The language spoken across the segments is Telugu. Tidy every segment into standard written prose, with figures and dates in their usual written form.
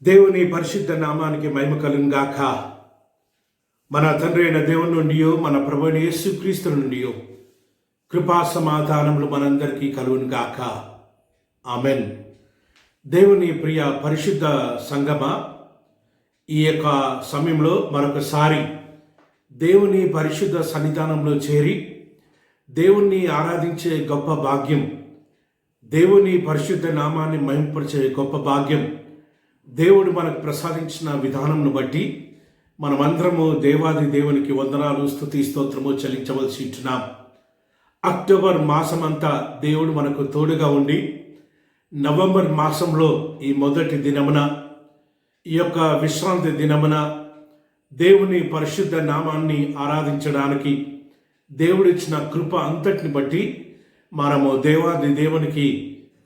దేవుని పరిశుద్ధ నామానికి మహిమ కలుగును గాక. మన తండ్రి అయిన దేవుని నుండి మన ప్రభువైన యేసుక్రీస్తు నుండి కృపా సమాధానములు మనందరికీ కలుగును గాక. ఆమెన్. దేవుని ప్రియ పరిశుద్ధ సంగమ, ఈ యొక్క సమయంలో మరొకసారి దేవుని పరిశుద్ధ సన్నిధానంలో చేరి దేవుణ్ణి ఆరాధించే గొప్ప భాగ్యం, దేవుని పరిశుద్ధ నామాన్ని మహిమపరిచే గొప్ప భాగ్యం దేవుడు మనకు ప్రసాదించిన విధానంను బట్టి మనమందరము దేవాది దేవునికి వందనాలు, స్తుతి, స్తోత్రము చెల్లించవలసి ఉంటున్నాం. అక్టోబర్ మాసమంతా దేవుడు మనకు తోడుగా ఉండి నవంబర్ మాసంలో ఈ మొదటి దినమున, ఈ యొక్క విశ్రాంతి దినమున దేవుని పరిశుద్ధ నామాన్ని ఆరాధించడానికి దేవుడిచ్చిన కృప అంతటిని బట్టి మనము దేవాది దేవునికి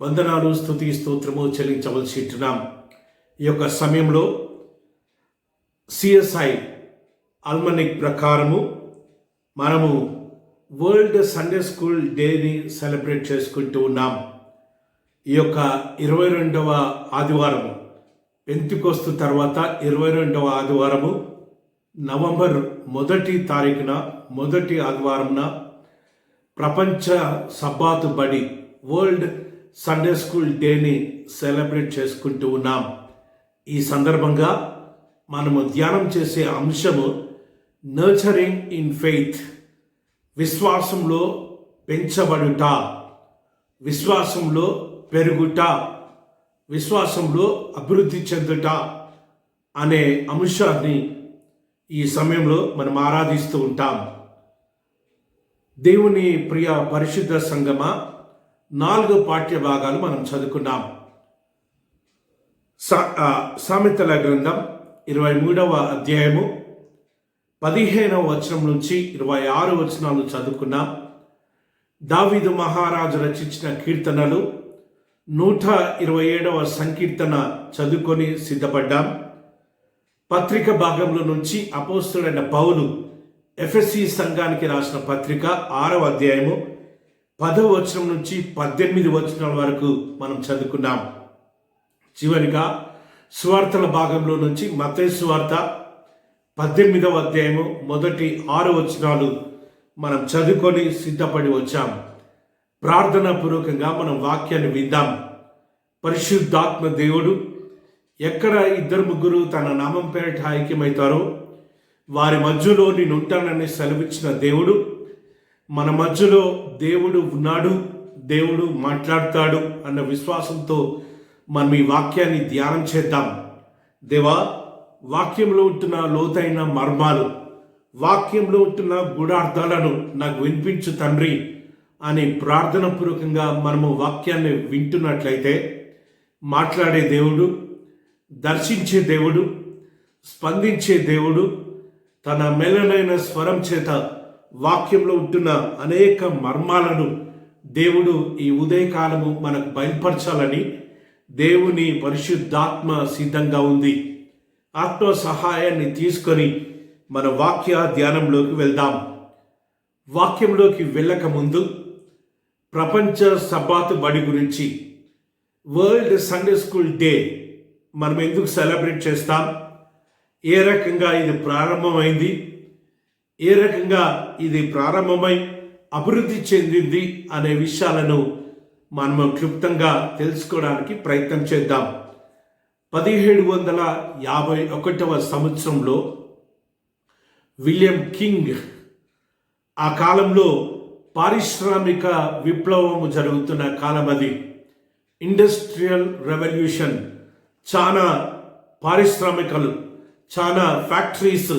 వందనాలు, స్తుతి, స్తోత్రము చెల్లించవలసి ఉంటున్నాం. ఈ యొక్క సమయంలో సిఎస్ఐ అల్మనిక్ ప్రకారము మనము వరల్డ్ సండే స్కూల్ డేని సెలబ్రేట్ చేసుకుంటూ ఉన్నాం. ఈ యొక్క 22వ ఆదివారము, పెంతెకొస్తు తర్వాత 22వ ఆదివారము, నవంబర్ 1వ తారీఖున, మొదటి ఆదివారంన ప్రపంచ సబ్బాతు బడి వరల్డ్ సండే స్కూల్ డేని సెలబ్రేట్ చేసుకుంటూ ఉన్నాం. ఈ సందర్భంగా మనము ధ్యానం చేసే అంశము నర్చరింగ్ ఇన్ ఫెయిత్, విశ్వాసంలో పెంచబడుట, విశ్వాసంలో పెరుగుట, విశ్వాసంలో అభివృద్ధి చెందుట అనే అంశాన్ని ఈ సమయంలో మనం ఆరాధిస్తూ ఉంటాం. దేవుని ప్రియ పరిశుద్ధ సంగమ, 4 పాఠ్య భాగాలు మనం చదువుకున్నాం. సామెతల గ్రంథం 23వ అధ్యాయము 15వ వచనం నుంచి 26 వచనాలు చదువుకున్నాం. దావీదు మహారాజు రచించిన కీర్తనలు 127వ సంకీర్తన చదువుకొని సిద్ధపడ్డాం. పత్రిక భాగంలో నుంచి అపోస్తలుడైన పౌలు ఎఫెసీ సంఘానికి రాసిన పత్రిక 6వ అధ్యాయము 10వ వచనం నుంచి 18 వచనాల వరకు మనం చదువుకున్నాం. చివరిగా సువార్తల భాగంలో నుంచి మత్తయి సువార్త 18వ అధ్యాయము మొదటి 6 వచనాలు మనం చదువుకొని సిద్ధపడి వచ్చాం. ప్రార్థనా పూర్వకంగా మనం వాక్యాన్ని విందాం. పరిశుద్ధాత్మ దేవుడు ఎక్కడ 2-3 తన నామం పేరిట ఐక్యమవుతారో వారి మధ్యలో నేను ఉంటానని సెలవిచ్చిన దేవుడు, మన మధ్యలో దేవుడు ఉన్నాడు, దేవుడు మాట్లాడతాడు అన్న విశ్వాసంతో మనం ఈ వాక్యాన్ని ధ్యానం చేద్దాం. దేవా, వాక్యంలో ఉంటున్న లోతైన మర్మాలు, వాక్యంలో ఉంటున్న గూఢార్థాలను నాకు వినిపించు తండ్రి అని ప్రార్థన పూర్వకంగా మనము వాక్యాన్ని వింటున్నట్లయితే, మాట్లాడే దేవుడు, దర్శించే దేవుడు, స్పందించే దేవుడు తన మెల్లనైన స్వరం చేత వాక్యంలో ఉంటున్న అనేక మర్మాలను దేవుడు ఈ ఉదయకాలము మనకు బయలుపరచాలని దేవుని పరిశుద్ధాత్మ సిద్ధంగా ఉంది. ఆత్మ సహాయాన్ని తీసుకొని మన వాక్య ధ్యానంలోకి వెళ్దాం. వాక్యంలోకి వెళ్ళక ముందు ప్రపంచ సబ్బాతు బడి గురించి, వరల్డ్ సండే స్కూల్ డే మనం ఎందుకు సెలబ్రేట్ చేస్తాం, ఏ రకంగా ఇది ప్రారంభమైంది, ఏ రకంగా ఇది ప్రారంభమై అభివృద్ధి చెందింది అనే విషయాలను మనము క్లుప్తంగా తెలుసుకోవడానికి ప్రయత్నం చేద్దాం. 1751వ సంవత్సరంలో విలియం కింగ్, ఆ కాలంలో పారిశ్రామిక విప్లవము జరుగుతున్న కాలం అది, ఇండస్ట్రియల్ రెవల్యూషన్, చాలా పారిశ్రామికలు, చాలా ఫ్యాక్టరీస్,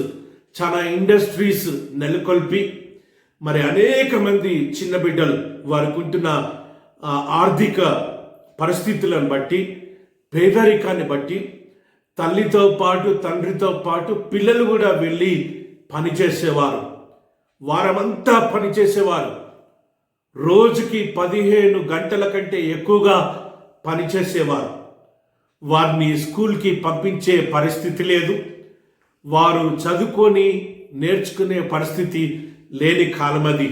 చాలా ఇండస్ట్రీస్ నెలకొల్పి మరి అనేక మంది చిన్న బిడ్డలు వారికి ఉంటున్న ఆర్థిక పరిస్థితులను బట్టి, పేదరికాన్ని బట్టి తల్లితో పాటు తండ్రితో పాటు పిల్లలు కూడా వెళ్ళి పనిచేసేవారు. వారమంతా పనిచేసేవారు. రోజుకి 15 గంటల కంటే ఎక్కువగా పనిచేసేవారు. వారిని స్కూల్కి పంపించే పరిస్థితి లేదు. వారు చదువుకొని నేర్చుకునే పరిస్థితి లేని కాలం అది.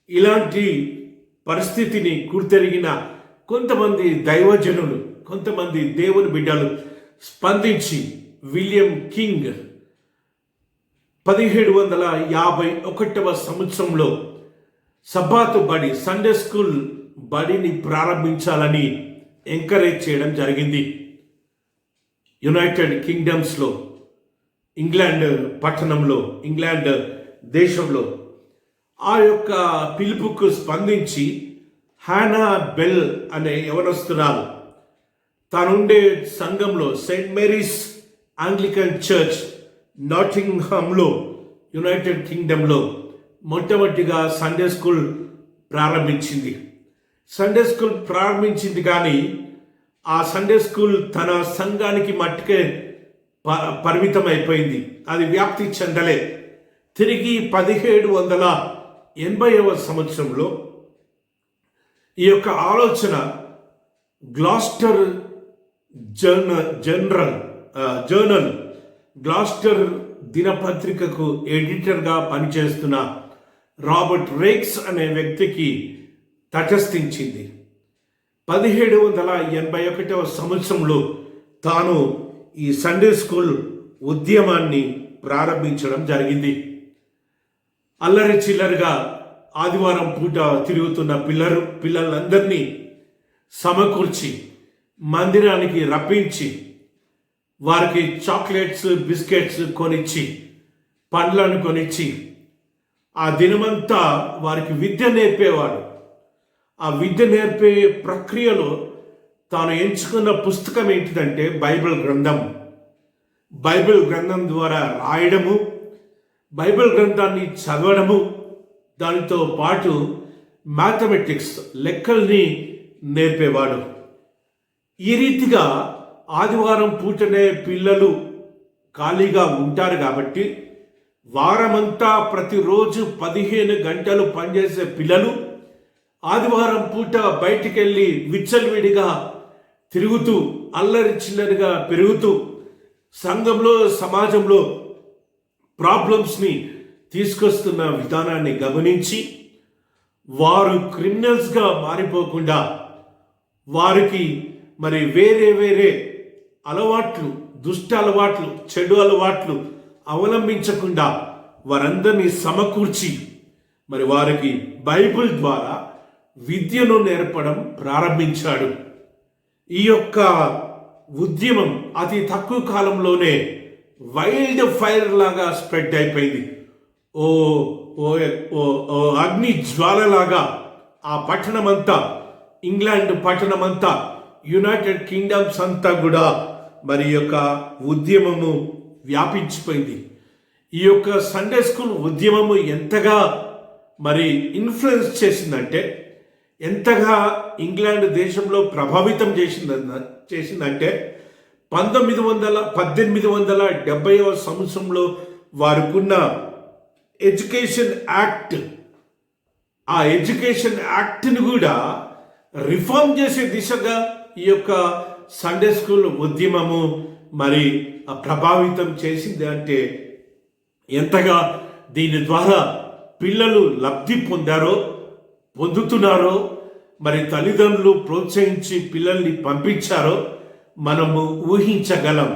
ఇలాంటి పరిస్థితిని గుర్తెరిగిన కొంతమంది దైవజనులు, కొంతమంది దేవుని బిడ్డలు స్పందించి విలియం కింగ్ 1751వ సంవత్సరంలో సబ్బాతు బడి సండే స్కూల్ బడిని ప్రారంభించాలని ఎంకరేజ్ చేయడం జరిగింది. యునైటెడ్ కింగ్డమ్స్లో ఇంగ్లాండ్ పట్టణంలో ఇంగ్లాండ్ దేశంలో ఆ యొక్క పిలుపుకు స్పందించి హానా బెల్ అనే యవనస్తురాలు తానుండే సంఘంలో సెయింట్ మేరీస్ ఆంగ్లికన్ చర్చ్ నాటింగ్హామ్లో యునైటెడ్ కింగ్డమ్లో మొట్టమొదటిగా సండే స్కూల్ ప్రారంభించింది. సండే స్కూల్ ప్రారంభించింది కానీ ఆ సండే స్కూల్ తన సంఘానికి మట్టుకే పరిమితం అయిపోయింది. అది వ్యాప్తి చెందలే. తిరిగి 1780వ సంవత్సరంలో ఈ యొక్క ఆలోచన గ్లాస్టర్ జర్నల్ గ్లాస్టర్ దినపత్రికకు ఎడిటర్గా పనిచేస్తున్న రాబర్ట్ రేక్స్ అనే వ్యక్తికి తటస్థించింది. 1781వ సంవత్సరంలో తాను ఈ సండే స్కూల్ ఉద్యమాన్ని ప్రారంభించడం జరిగింది. అల్లరి చిల్లరిగా ఆదివారం పూట తిరుగుతున్న పిల్లలందరినీ సమకూర్చి మందిరానికి రప్పించి వారికి చాక్లెట్స్ బిస్కెట్స్ కొనిచ్చి పండ్లను కొనిచ్చి ఆ దినమంతా వారికి విద్య నేర్పేవాడు. ఆ విద్య నేర్పే ప్రక్రియలో తాను ఎంచుకున్న పుస్తకం ఏంటిదంటే బైబిల్ గ్రంథం ద్వారా రాయడము, బైబిల్ గ్రంథాన్ని చదవడము, దానితో పాటు మ్యాథమెటిక్స్ లెక్కల్ని నేర్పేవాడు. ఈ రీతిగా ఆదివారం పూటనే పిల్లలు ఖాళీగా ఉంటారు కాబట్టి వారమంతా ప్రతిరోజు 15 గంటలు పనిచేసే పిల్లలు ఆదివారం పూట బయటికి వెళ్ళి విచ్చలవిడిగా తిరుగుతూ అల్లరి చిల్లరిగా పెరుగుతూ సంఘంలో సమాజంలో ప్రాబ్లమ్స్ని తీసుకొస్తున్న విధానాన్ని గమనించి వారు క్రిమినల్స్గా మారిపోకుండా వారికి మరి వేరే అలవాట్లు, దుష్ట అలవాట్లు, చెడు అలవాట్లు అవలంబించకుండా వారందరినీ సమకూర్చి మరి వారికి బైబిల్ ద్వారా విద్యను నేర్పడం ప్రారంభించాడు. ఈ యొక్క ఉద్యమం అతి తక్కువ కాలంలోనే వైల్డ్ ఫైర్ లాగా స్ప్రెడ్ అయిపోయింది. ఓ అగ్ని జ్వాలలాగా ఆ పట్టణమంతా, ఇంగ్లాండ్ పట్టణమంతా, యునైటెడ్ కింగ్డమ్స్ అంతా కూడా మరి యొక్క ఉద్యమము వ్యాపించిపోయింది. ఈ యొక్క సండే స్కూల్ ఉద్యమము ఎంతగా మరి ఇన్ఫ్లుయెన్స్ చేసిందంటే, ఎంతగా ఇంగ్లాండ్ దేశంలో ప్రభావితం చేసిందంటే 1870వ సంవత్సరంలో వారికున్న ఎడ్యుకేషన్ యాక్ట్, ఆ ఎడ్యుకేషన్ యాక్ట్ని కూడా రిఫార్మ్ చేసే దిశగా ఈ యొక్క సండే స్కూల్ ఉద్యమము మరి ప్రభావితం చేసింది. అంటే ఎంతగా దీని ద్వారా పిల్లలు లబ్ధి పొందుతున్నారో, మరి తల్లిదండ్రులు ప్రోత్సహించి పిల్లల్ని పంపించారో మనము ఊహించగలం.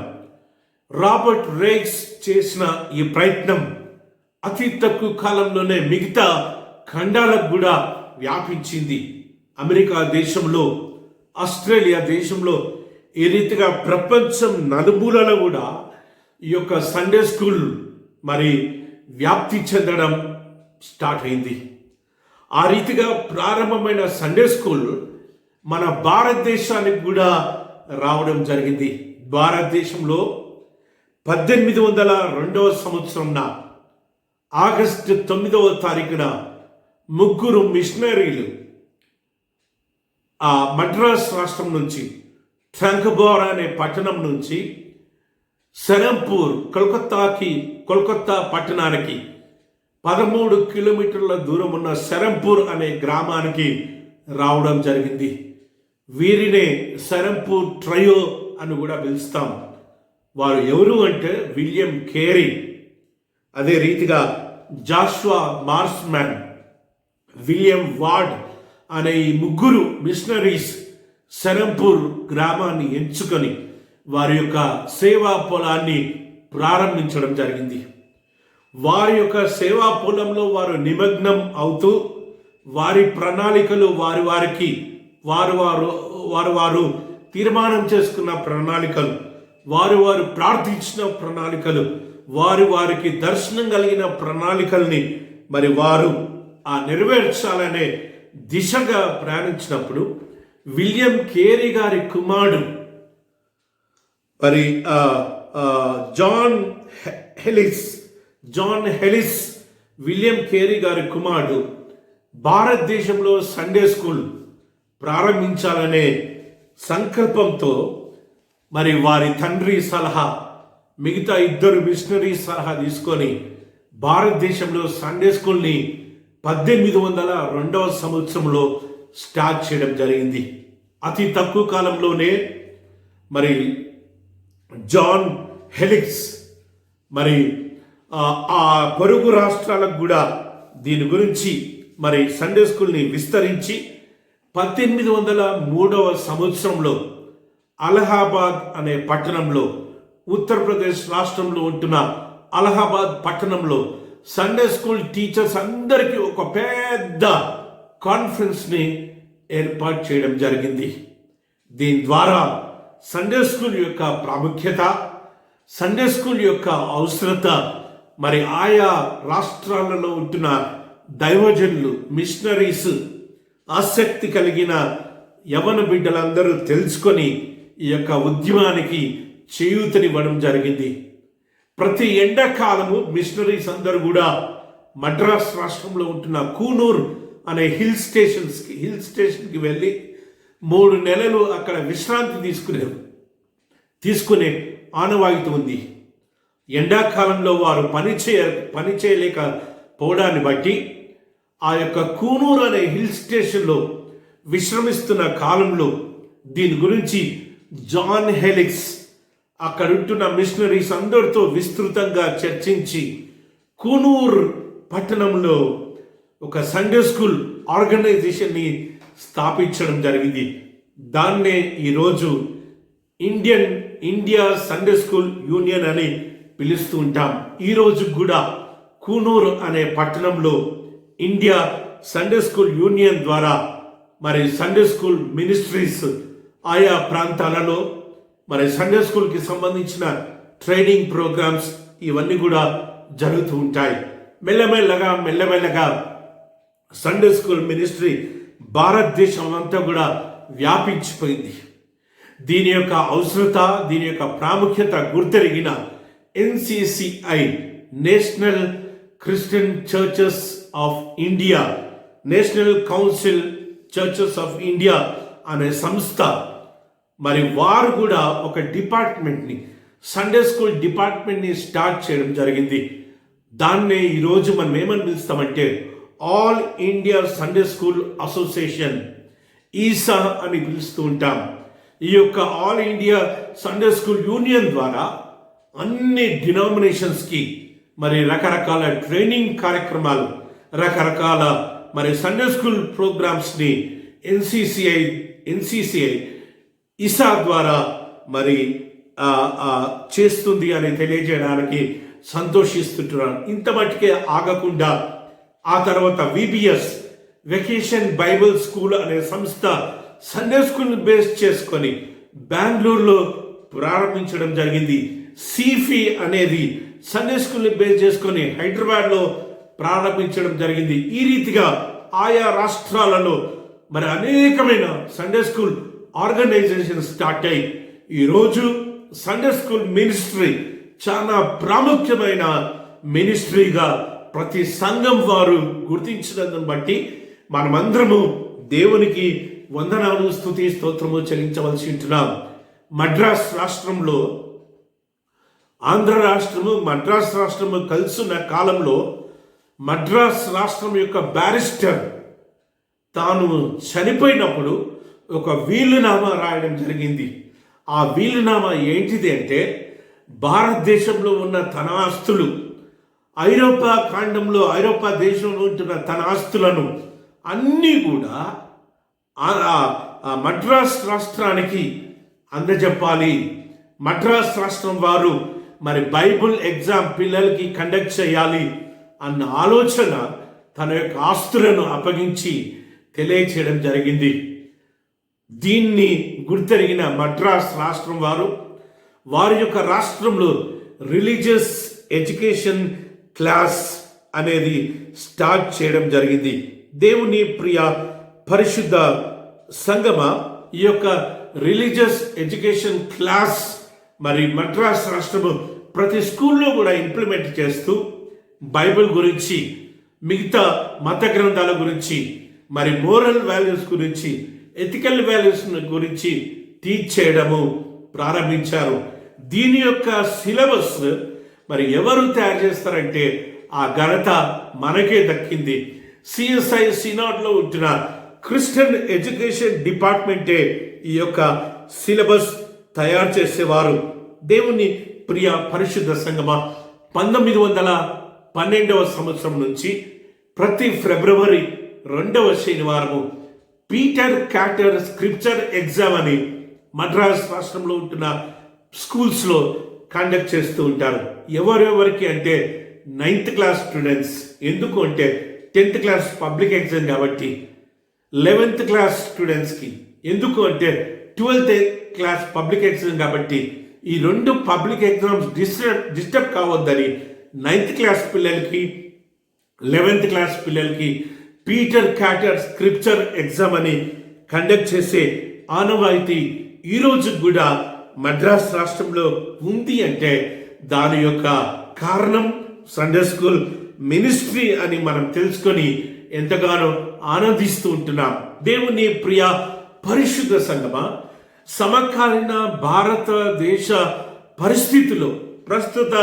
రాబర్ట్ రేక్స్ చేసిన ఈ ప్రయత్నం అతి తక్కువ కాలంలోనే మిగతా ఖండాలకు కూడా వ్యాపించింది. అమెరికా దేశంలో, ఆస్ట్రేలియా దేశంలో, ఈ రీతిగా ప్రపంచం నలుమూలలో కూడా ఈ యొక్క సండే స్కూల్ మరి వ్యాప్తి చెందడం స్టార్ట్ అయింది. ఆ రీతిగా ప్రారంభమైన సండే స్కూల్ మన భారతదేశానికి కూడా రావడం జరిగింది. భారతదేశంలో 1802వ సంవత్సరం ఆగస్టు 9వ తారీఖున 3 మిషనరీలు ఆ మద్రాస్ రాష్ట్రం నుంచి, ట్రంకబోర్ అనే పట్టణం నుంచి సెరంపూర్, కోల్కతా పట్టణానికి 13 కిలోమీటర్ల దూరం ఉన్న సెరంపూర్ అనే గ్రామానికి రావడం జరిగింది. వీరినే సెరంపూర్ ట్రయో అని కూడా పిలుస్తాం. వారు ఎవరు అంటే విలియం కేరీ, అదే రీతిగా జాషువా మార్స్మ్యాన్, విలియం వార్డ్ అనే ఈ 3 మిషనరీస్ సెరంపూర్ గ్రామాన్ని ఎంచుకొని వారి యొక్క సేవా పొలాన్ని ప్రారంభించడం జరిగింది. వారి యొక్క సేవా పొలంలో వారు నిమగ్నం అవుతూ వారి ప్రణాళికలు వారు తీర్మానం చేసుకున్న ప్రణాళికలు, వారు ప్రార్థించిన ప్రణాళికలు, వారికి దర్శనం కలిగిన ప్రణాళికల్ని మరి వారు నెరవేర్చాలనే దిశగా ప్రయాణించినప్పుడు విలియం కేరీ గారి కుమారుడు మరి జాన్ హెలిస్ విలియం కేరీ గారి కుమారుడు భారతదేశంలో సండే స్కూల్ ప్రారంభించాలనే సంకల్పంతో మరి వారి తండ్రి సలహా, మిగతా 2 మిషనరీ సలహా తీసుకొని భారతదేశంలో సండే స్కూల్ని 1802వ సంవత్సరంలో స్టార్ట్ చేయడం జరిగింది. అతి తక్కువ కాలంలోనే మరి జాన్ హెలిక్స్ మరి ఆ పొరుగు రాష్ట్రాలకు కూడా దీని గురించి మరి సండే స్కూల్ని విస్తరించి 1803వ సంవత్సరంలో అలహాబాద్ అనే పట్టణంలో, ఉత్తరప్రదేశ్ రాష్ట్రంలో ఉంటున్న అలహాబాద్ పట్టణంలో సండే స్కూల్ టీచర్స్ అందరికీ ఒక పెద్ద కాన్ఫరెన్స్ని ఏర్పాటు చేయడం జరిగింది. దీని ద్వారా సండే స్కూల్ యొక్క ప్రాముఖ్యత, సండే స్కూల్ యొక్క అవసరత మరి ఆయా రాష్ట్రాలలో ఉంటున్న దైవజనులు, మిషనరీస్, ఆసక్తి కలిగిన యవన బిడ్డలందరూ తెలుసుకొని ఈ యొక్క ఉద్యమానికి చేయూతనివ్వడం జరిగింది. ప్రతి ఎండాకాలము మిషనరీస్ అందరూ కూడా మద్రాస్ రాష్ట్రంలో ఉంటున్న కూనూర్ అనే హిల్ స్టేషన్కి వెళ్ళి 3 నెలలు అక్కడ విశ్రాంతి తీసుకునే ఆనవాయితీ ఉంది. ఎండాకాలంలో వారు పని చేయలేకపోవడాన్ని బట్టి ఆ యొక్క కూనూర్ అనే హిల్ స్టేషన్లో విశ్రమిస్తున్న కాలంలో దీని గురించి జాన్ హెలిక్స్ అక్కడుంటున్న మిషనరీస్ అందరితో విస్తృతంగా చర్చించి కూనూర్ పట్టణంలో ఒక సండే స్కూల్ ఆర్గనైజేషన్ని స్థాపించడం జరిగింది. దాన్నే ఈరోజు ఇండియా సండే స్కూల్ యూనియన్ అని పిలుస్తూ ఉంటాం. ఈరోజు కూడా కూనూర్ అనే పట్టణంలో ఇండియా సండే స్కూల్ యూనియన్ ద్వారా మరి సండే స్కూల్ మినిస్ట్రీస్ ఆయా ప్రాంతాలలో మరి సండే స్కూల్కి సంబంధించిన ట్రైనింగ్ ప్రోగ్రామ్స్ ఇవన్నీ కూడా జరుగుతూ ఉంటాయి. మెల్లమెల్లగా సండే స్కూల్ మినిస్ట్రీ భారతదేశం అంతా కూడా వ్యాపించిపోయింది. దీని యొక్క అవసరత, దీని యొక్క ప్రాముఖ్యత గుర్తెరిగిన NCCI, National Christian churches of India, National council churches of India అనే సంస్థ మరి వారు కూడా ఒక డిపార్ట్మెంట్ని, సండే స్కూల్ డిపార్ట్మెంట్ని స్టార్ట్ చేయడం జరిగింది. దాన్నే ఈరోజు మనం ఏమని పిలుస్తామంటే all India Sunday school association, ISA అని పిలుస్తూ ఉంటాం. ఈ యొక్క all India Sunday school union ద్వారా అన్ని డినామినేషన్స్కి మరి రకరకాల ట్రైనింగ్ కార్యక్రమాలు, రకరకాల మరి సండే స్కూల్ ప్రోగ్రామ్స్ని ఎన్సిసిఐ ఇసా ద్వారా మరి చేస్తుంది అని తెలియజేయడానికి సంతోషిస్తుంటున్నాను. ఇంత మట్టుకే ఆగకుండా ఆ తర్వాత VBS, వెకేషన్ బైబిల్ స్కూల్ అనే సంస్థ సండే స్కూల్ బేస్ చేసుకొని బెంగళూరులో ప్రారంభించడం జరిగింది. సిఫి అనేది సండే స్కూల్ని బేస్ చేసుకొని హైదరాబాద్లో ప్రారంభించడం జరిగింది. ఈ రీతిగా ఆయా రాష్ట్రాలలో మరి అనేకమైన సండే స్కూల్ ఆర్గనైజేషన్ స్టార్ట్ అయ్యి ఈరోజు సండే స్కూల్ మినిస్ట్రీ చాలా ప్రాముఖ్యమైన మినిస్ట్రీగా ప్రతి సంఘం వారు గుర్తించినందుని బట్టి మనమందరము దేవునికి వందనాలు, స్తుతి, స్తోత్రము చెల్లించవలసి ఉంటున్నాం. మద్రాస్ రాష్ట్రంలో ఆంధ్ర రాష్ట్రము, మద్రాస్ రాష్ట్రము కలుసున్న కాలంలో మద్రాస్ రాష్ట్రం యొక్క బ్యారిస్టర్ తాను చనిపోయినప్పుడు ఒక వీలునామా రాయడం జరిగింది. ఆ వీలునామా ఏంటిది అంటే భారతదేశంలో ఉన్న తన ఆస్తులు, ఐరోపా ఖండంలో, ఐరోపా దేశంలో ఉంటున్న తన ఆస్తులను అన్నీ కూడా మద్రాస్ రాష్ట్రానికి అందజెప్పాలి. మద్రాస్ రాష్ట్రం వారు మరి బైబుల్ ఎగ్జామ్ పిల్లలకి కండక్ట్ చేయాలి అన్న ఆలోచన తన యొక్క ఆస్తులను అప్పగించి తెలియచేయడం జరిగింది. దీన్ని గుర్తెరిగిన మద్రాస్ రాష్ట్రం వారు వారి యొక్క రాష్ట్రంలో రిలీజియస్ ఎడ్యుకేషన్ క్లాస్ అనేది స్టార్ట్ చేయడం జరిగింది. దేవుని ప్రియ పరిశుద్ధ సంగమ, ఈ యొక్క రిలీజియస్ ఎడ్యుకేషన్ క్లాస్ మరి మద్రాస్ రాష్ట్రము ప్రతి స్కూల్లో కూడా ఇంప్లిమెంట్ చేస్తూ బైబిల్ గురించి, మిగతా మత గ్రంథాల గురించి, మరి మోరల్ వాల్యూస్ గురించి, ఎథికల్ వాల్యూస్ గురించి టీచ్ చేయడము ప్రారంభించారు. దీని యొక్క సిలబస్ మరి ఎవరు తయారు చేస్తారంటే ఆ ఘనత మనకే దక్కింది. సిఎస్ఐ సినాడ్లో ఉంటున్న క్రిస్టియన్ ఎడ్యుకేషన్ డిపార్ట్మెంటే ఈ యొక్క సిలబస్ తయారు చేసేవారు. దేవుని ప్రియ పరిశుద్ధ సంగమ, 1912వ సంవత్సరం నుంచి ప్రతి ఫిబ్రవరి 2వ శనివారము పీటర్ క్యాటర్ స్క్రిప్చర్ ఎగ్జామ్ అని మద్రాస్ రాష్ట్రంలో ఉంటున్న స్కూల్స్లో కండక్ట్ చేస్తూ ఉంటారు. ఎవరెవరికి అంటే 9th క్లాస్ స్టూడెంట్స్, ఎందుకు అంటే 10th క్లాస్ పబ్లిక్ ఎగ్జామ్ కాబట్టి. 11th క్లాస్ స్టూడెంట్స్కి, ఎందుకు అంటే 12th క్లాస్ పబ్లిక్ ఎగ్జామ్ కాబట్టి. ఈ 2 పబ్లిక్ ఎగ్జామ్స్ డిస్టర్బ్ కావద్దని 9th క్లాస్ పిల్లలకి, 11th క్లాస్ పిల్లలకి పీటర్ క్యాటర్ స్క్రిప్చర్ ఎగ్జామ్ అని కండక్ట్ చేసే ఆనవాయితీ ఈరోజు కూడా మద్రాస్ రాష్ట్రంలో ఉంది. అంటే దాని యొక్క కారణం సండే స్కూల్ మినిస్ట్రీ అని మనం తెలుసుకొని ఎంతగానో ఆనందిస్తూ ఉంటున్నాం. దేవుని ప్రియ పరిశుద్ధ సంగమ, సమకాలీన భారతదేశ పరిస్థితుల్లో, ప్రస్తుత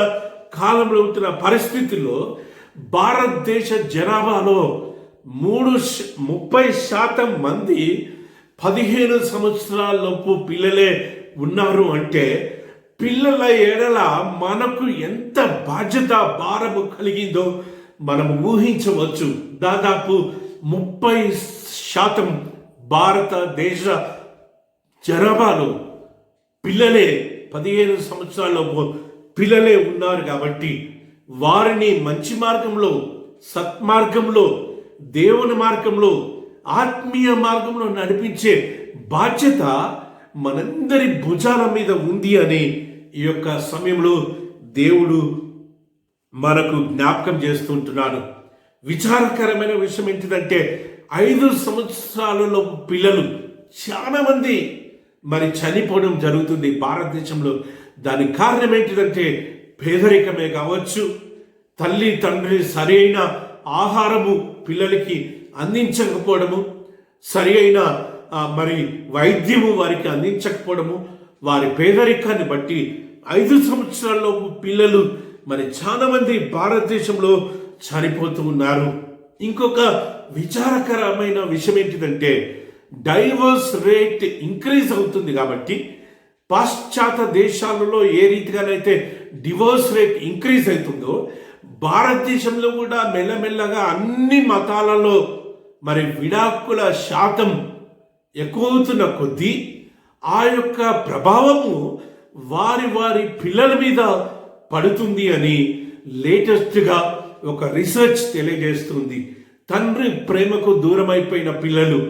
కాలంలో ఉంటున్న పరిస్థితుల్లో భారతదేశ జనాభాలో 30% మంది 15 సంవత్సరాలలోపు పిల్లలే ఉన్నారు. అంటే పిల్లల ఎడల మనకు ఎంత బాధ్యత భారము కలిగిందో మనం ఊహించవచ్చు. దాదాపు 30% భారతదేశ జనాభాలో పిల్లలే, 15 సంవత్సరాలలోపు పిల్లలే ఉన్నారు. కాబట్టి వారిని మంచి మార్గంలో, సత్మార్గంలో, దేవుని మార్గంలో, ఆత్మీయ మార్గంలో నడిపించే బాధ్యత మనందరి భుజాల మీద ఉంది అని ఈ యొక్క సమయంలో దేవుడు మనకు జ్ఞాపకం చేస్తుంటున్నాడు. విచారకరమైన విషయం ఏంటిదంటే 5 సంవత్సరాలలో పిల్లలు చాలా మంది మరి చనిపోవడం జరుగుతుంది భారతదేశంలో. దానికి కారణం ఏంటిదంటే పేదరికమే కావచ్చు, తల్లి తండ్రి సరైన ఆహారము పిల్లలకి అందించకపోవడము, సరి అయిన మరి వైద్యము వారికి అందించకపోవడము, వారి పేదరికాన్ని బట్టి 5 సంవత్సరాల్లో పిల్లలు మరి చాలా మంది భారతదేశంలో చనిపోతూ ఉన్నారు. ఇంకొక విచారకరమైన విషయం ఏంటిదంటే డైవర్స్ రేట్ ఇంక్రీజ్ అవుతుంది. కాబట్టి పాశ్చాత్య దేశాలలో ఏ రీతిగానైతే డివోర్స్ రేట్ ఇంక్రీజ్ అవుతుందో భారతదేశంలో కూడా మెల్లమెల్లగా అన్ని మతాలలో మరి విడాకుల శాతం ఎక్కువవుతున్న కొద్దీ ఆ యొక్క ప్రభావము వారి వారి పిల్లల మీద పడుతుంది అని లేటెస్ట్గా ఒక రీసెర్చ్ తెలియజేస్తుంది. తండ్రి ప్రేమకు దూరమైపోయిన పిల్లలు,